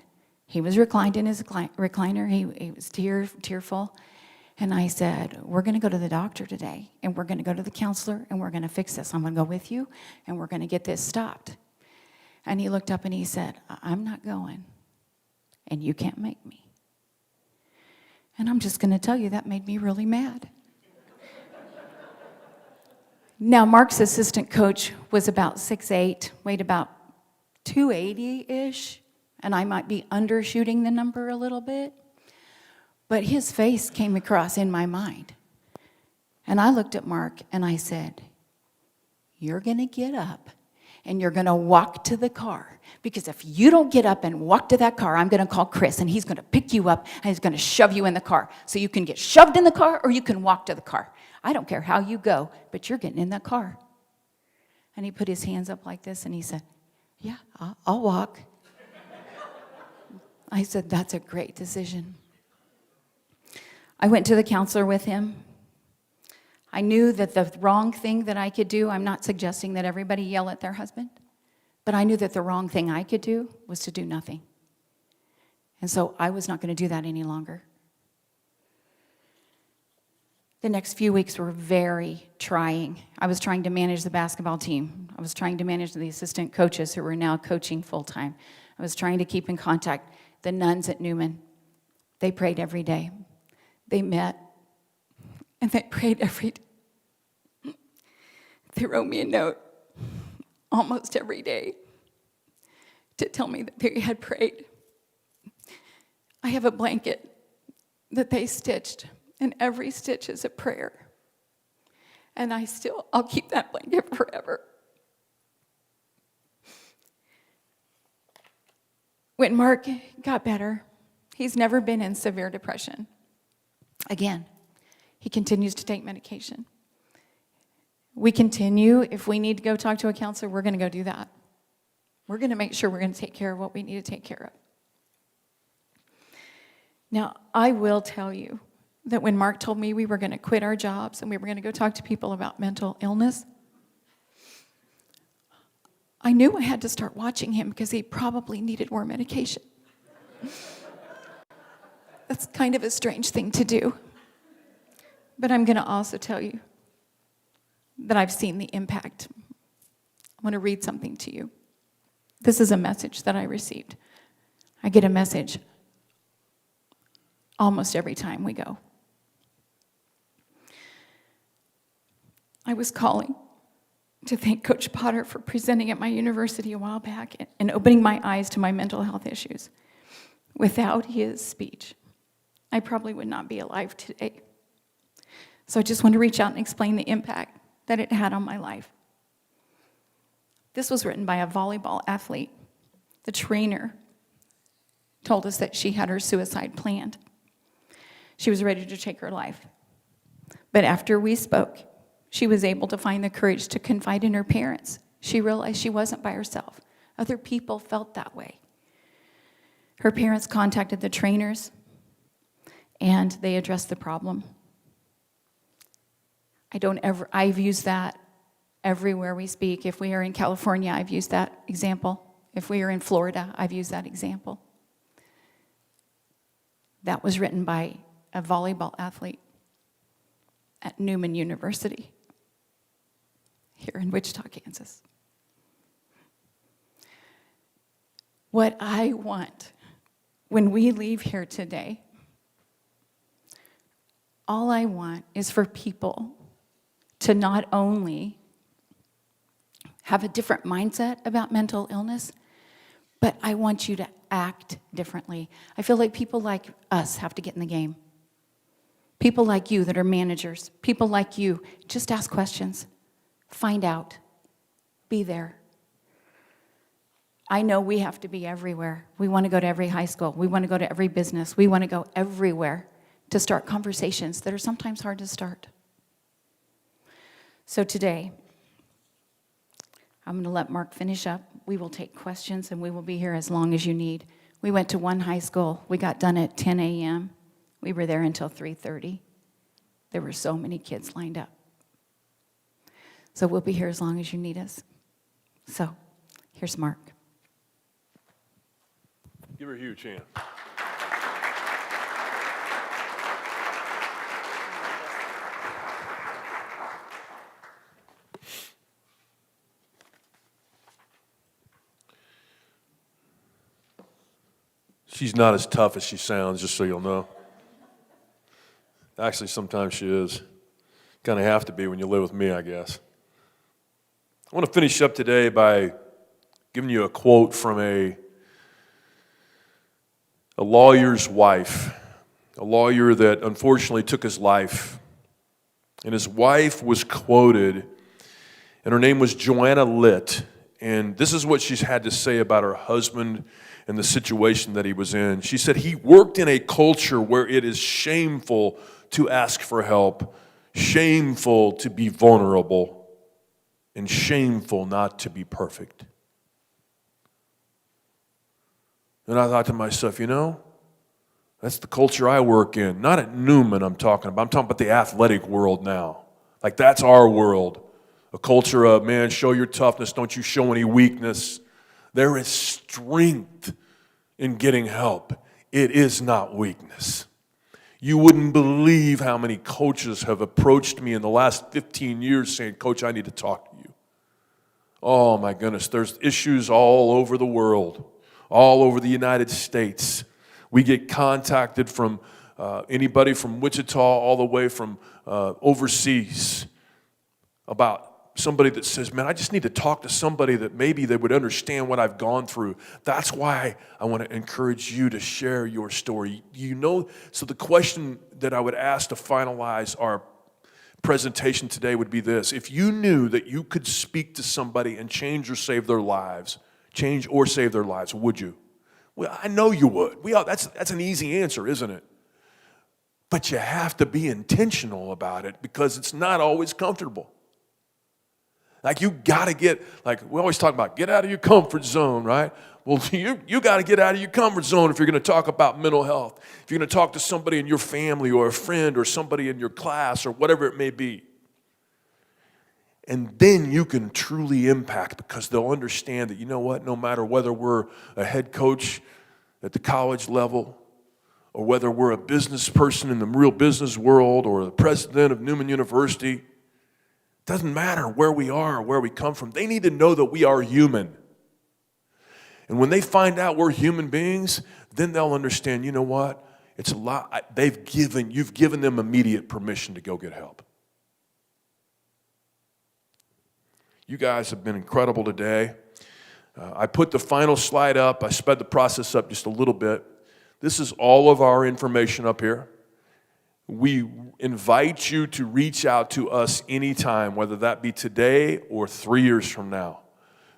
he was reclined in his recliner. He was tearful. And I said, we're going to go to the doctor today, and we're going to go to the counselor, and we're going to fix this. I'm going to go with you, and we're going to get this stopped. And he looked up and he said, I'm not going, and you can't make me. And I'm just going to tell you, that made me really mad. Now, Mark's assistant coach was about 6'8", weighed about 280-ish, and I might be undershooting the number a little bit. But his face came across in my mind. And I looked at Mark and I said, you're going to get up and you're going to walk to the car. Because if you don't get up and walk to that car, I'm going to call Chris and he's going to pick you up and he's going to shove you in the car. So you can get shoved in the car or you can walk to the car. I don't care how you go, but you're getting in that car. And he put his hands up like this and he said, yeah, I'll walk. I said, that's a great decision. I went to the counselor with him. I knew that the wrong thing that I could do, I'm not suggesting that everybody yell at their husband, but I knew that the wrong thing I could do was to do nothing. And so I was not going to do that any longer. The next few weeks were very trying. I was trying to manage the basketball team. I was trying to manage the assistant coaches who were now coaching full-time. I was trying to keep in contact the nuns at Newman. They prayed every day. They met, and they prayed every day. They wrote me a note almost every day to tell me that they had prayed. I have a blanket that they stitched, and every stitch is a prayer. And I'll keep that blanket forever. When Mark got better, he's never been in severe depression. Again, he continues to take medication. We continue, if we need to go talk to a counselor, we're going to go do that. We're going to make sure we're going to take care of what we need to take care of. Now, I will tell you that when Mark told me we were going to quit our jobs and we were going to go talk to people about mental illness, I knew I had to start watching him because he probably needed more medication. That's kind of a strange thing to do. But I'm going to also tell you that I've seen the impact. I want to read something to you. This is a message that I received. I get a message almost every time we go. I was calling to thank Coach Potter for presenting at my university a while back and opening my eyes to my mental health issues. Without his speech, I probably would not be alive today. So I just want to reach out and explain the impact that it had on my life. This was written by a volleyball athlete. The trainer told us that she had her suicide planned. She was ready to take her life. But after we spoke, she was able to find the courage to confide in her parents. She realized she wasn't by herself. Other people felt that way. Her parents contacted the trainers. and they address the problem. I've used that everywhere we speak. If we are in California, I've used that example. If we are in Florida, I've used that example. That was written by a volleyball athlete at Newman University here in Wichita, Kansas. What I want when we leave here today, all I want is for people to not only have a different mindset about mental illness, but I want you to act differently. I feel like people like us have to get in the game. People like you that are managers, people like you, just ask questions, find out, be there. I know we have to be everywhere. We want to go to every high school. We want to go to every business. We want to go everywhere to start conversations that are sometimes hard to start. So today, I'm going to let Mark finish up. We will take questions, and we will be here as long as you need. We went to one high school. We got done at 10 a.m. We were there until 3:30. There were so many kids lined up. So we'll be here as long as you need us. So here's Mark. Give her a huge hand. She's not as tough as she sounds, just so you'll know. Actually, sometimes she is. Kind of have to be when you live with me, I guess. I want to finish up today by giving you a quote from a lawyer's wife, a lawyer that unfortunately took his life. And his wife was quoted, and her name was Joanna Litt. And this is what she's had to say about her husband and the situation that he was in. She said, he worked in a culture where it is shameful to ask for help, shameful to be vulnerable, and shameful not to be perfect. And I thought to myself, that's the culture I work in. Not at Newman I'm talking about. I'm talking about the athletic world now. Like that's our world. A culture of, man, show your toughness, don't you show any weakness. There is strength in getting help. It is not weakness. You wouldn't believe how many coaches have approached me in the last 15 years saying, Coach, I need to talk to you. Oh my goodness, there's issues all over the world, all over the United States. We get contacted from anybody from Wichita all the way from overseas about somebody that says, man, I just need to talk to somebody that maybe they would understand what I've gone through. That's why I want to encourage you to share your story. So the question that I would ask to finalize our presentation today would be this. If you knew that you could speak to somebody and change or save their lives, would you? Well, I know you would. That's an easy answer, isn't it? But you have to be intentional about it because it's not always comfortable. Like you got to get, like we always talk about, get out of your comfort zone, right? Well, you got to get out of your comfort zone if you're going to talk about mental health. If you're going to talk to somebody in your family or a friend or somebody in your class or whatever it may be. And then you can truly impact because they'll understand that, you know what, no matter whether we're a head coach at the college level or whether we're a business person in the real business world or the president of Newman University, doesn't matter where we are or where we come from. They need to know that we are human. And when they find out we're human beings, then they'll understand, you know what? It's a lot. You've given them immediate permission to go get help. You guys have been incredible today. I put the final slide up. I sped the process up just a little bit. This is all of our information up here. We invite you to reach out to us anytime, whether that be today or 3 years from now.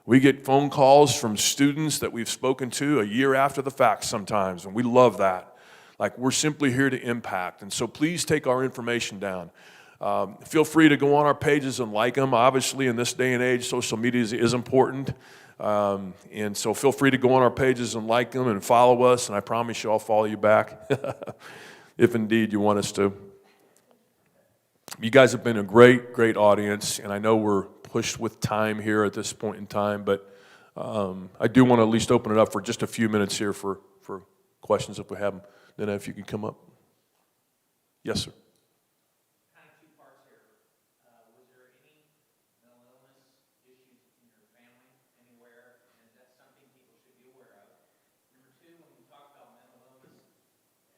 We get phone calls from students that we've spoken to a year after the fact sometimes, and we love that. Like, we're simply here to impact. And so please take our information down. Feel free to go on our pages and like them. Obviously, in this day and age, social media is important. And so feel free to go on our pages and like them and follow us, and I promise you I'll follow you back. if indeed you want us to. You guys have been a great, great audience, and I know we're pushed with time here at this point in time, but I do want to at least open it up for just a few minutes here for questions if we have them. Then if you can come up. Yes, sir. Kind of two parts here. Was there any mental illness issues in your family anywhere? And is that something people should be aware of? Number two, when you talk about mental illness,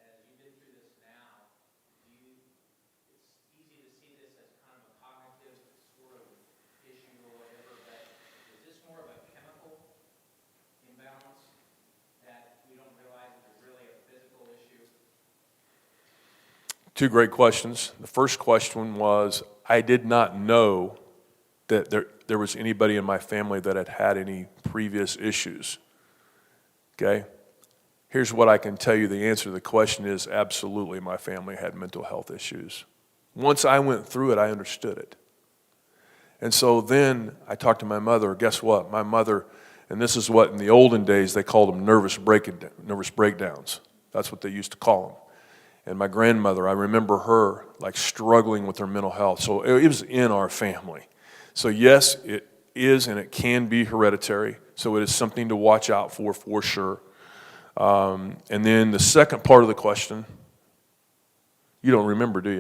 as you've been through this now, it's easy to see this as kind of a cognitive sort of issue or whatever, but is this more of a chemical imbalance that we don't realize is really a physical issue? Two great questions. The first question was, I did not know that there was anybody in my family that had had any previous issues. Okay? Here's what I can tell you. The answer to the question is absolutely my family had mental health issues. Once I went through it, I understood it. And so then I talked to my mother. Guess what? My mother, and this is what in the olden days they called them nervous breakdowns. That's what they used to call them. And my grandmother, I remember her like struggling with her mental health. So it was in our family. So yes, it is and it can be hereditary. So it is something to watch out for sure. And then the second part of the question, you don't remember, do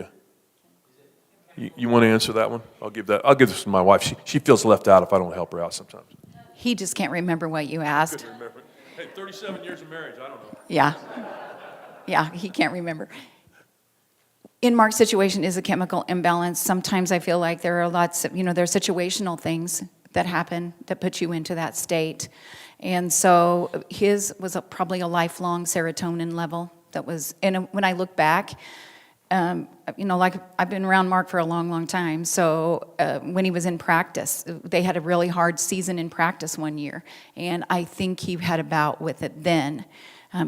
you? You want to answer that one? I'll give this to my wife. She feels left out if I don't help her out sometimes. He just can't remember what you asked. Couldn't remember. Hey, 37 years of marriage, I don't know. Yeah. Yeah, he can't remember. In Mark's situation is a chemical imbalance. Sometimes I feel like there are lots of, there are situational things that happen that put you into that state. And so his was probably a lifelong serotonin level that was, and when I look back, like I've been around Mark for a long, long time. So when he was in practice, they had a really hard season in practice one year. And I think he had a bout with it then.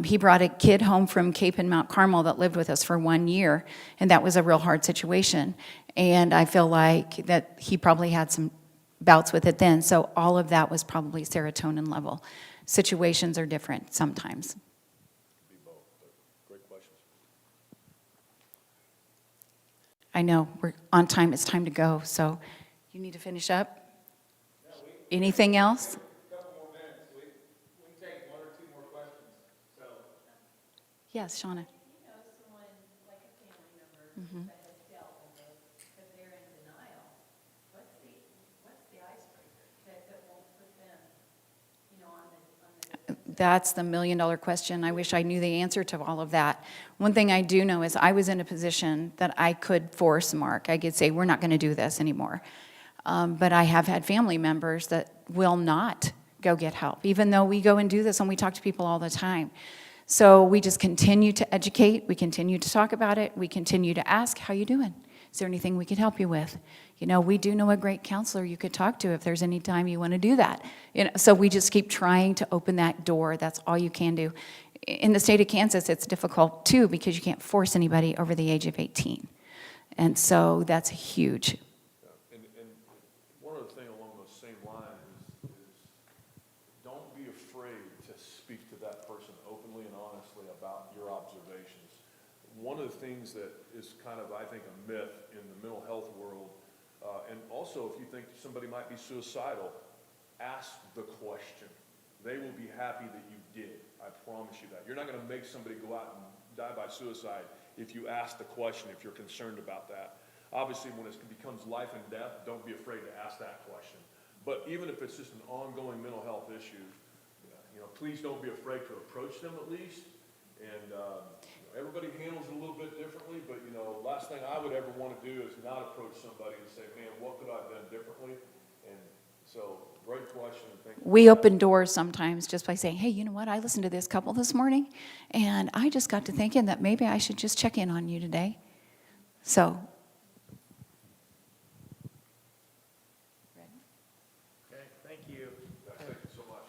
He brought a kid home from Cape and Mount Carmel that lived with us for 1 year, and that was a real hard situation. And I feel like that he probably had some bouts with it then, so all of that was probably serotonin level. Situations are different sometimes. Great questions. I know, we're on time, it's time to go, so you need to finish up? Anything else? Yes, Shauna. If you know someone like a family member that has dealt with it, but they're in denial, what's the icebreaker that won't put them, on the That's the million-dollar question. I wish I knew the answer to all of that. One thing I do know is I was in a position that I could force Mark. I could say, we're not going to do this anymore. But I have had family members that will not go get help, even though we go and do this and we talk to people all the time. So we just continue to educate, we continue to talk about it, we continue to ask, how you doing? Is there anything we could help you with? We do know a great counselor you could talk to if there's any time you want to do that. So we just keep trying to open that door. That's all you can do. In the state of Kansas, it's difficult too because you can't force anybody over the age of 18. And so that's huge. And one other thing along those same lines is don't be afraid to speak to that person openly and honestly about your observations. One of the things that is kind of, I think, a myth in the mental health world, and also if you think somebody might be suicidal, ask the question. They will be happy that you did. I promise you that. You're not going to make somebody go out and die by suicide if you ask the question, if you're concerned about that. Obviously, when it becomes life and death, don't be afraid to ask that question. But even if it's just an ongoing mental health issue, please don't be afraid to approach them at least. And everybody handles it a little bit differently, but last thing I would ever want to do is not approach somebody and say, man, what could I have done differently? And so, great question. Thank you. We open doors sometimes just by saying, hey, you know what? I listened to this couple this morning, and I just got to thinking that maybe I should just check in on you today. So. Okay, thank you. Thank you so much.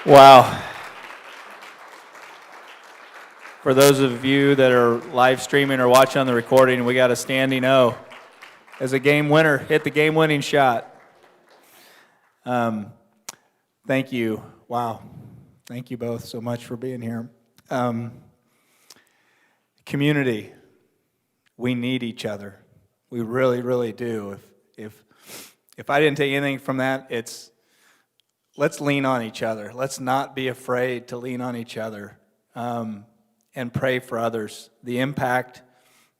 Wow. For those of you that are live streaming or watching on the recording, we got a standing O. As a game winner, hit the game-winning shot. Thank you. Wow. Thank you both so much for being here. Community, we need each other. We really, really do. If I didn't take anything from that, it's let's lean on each other. Let's not be afraid to lean on each other and pray for others. The impact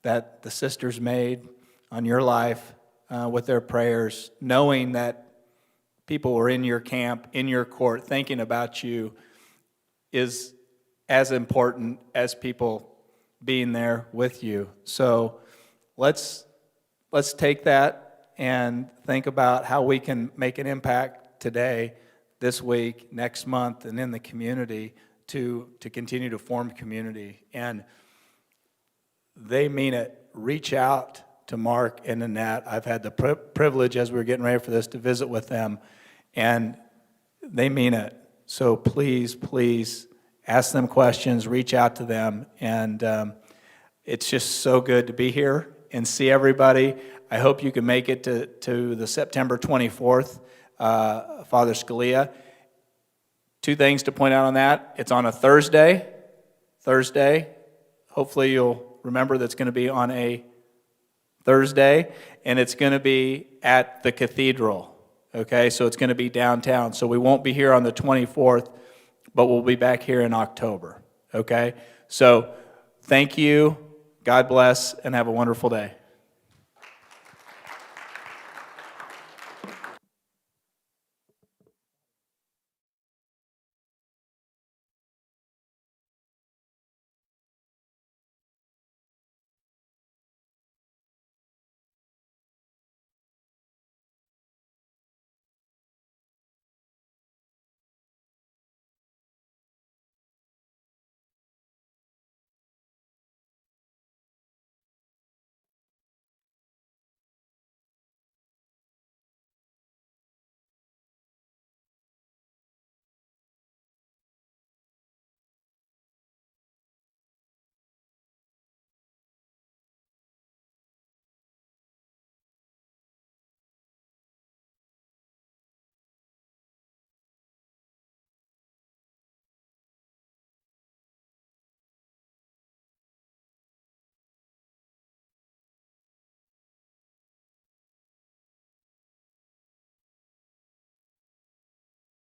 that the sisters made on your life with their prayers, knowing that people were in your camp, in your court, thinking about you, is as important as people being there with you. So let's take that and think about how we can make an impact today, this week, next month, and in the community to continue to form community. And they mean it. Reach out to Mark and Nanette. I've had the privilege, as we were getting ready for this, to visit with them, and they mean it. So please, please ask them questions, reach out to them, and it's just so good to be here and see everybody. I hope you can make it to the September 24th, Father Scalia. 2 things to point out on that. It's on a Thursday. Hopefully you'll remember that's going to be on a Thursday, and it's going to be at the cathedral. Okay, so it's going to be downtown. So we won't be here on the 24th, but we'll be back here in October. Okay, so thank you. God bless, and have a wonderful day.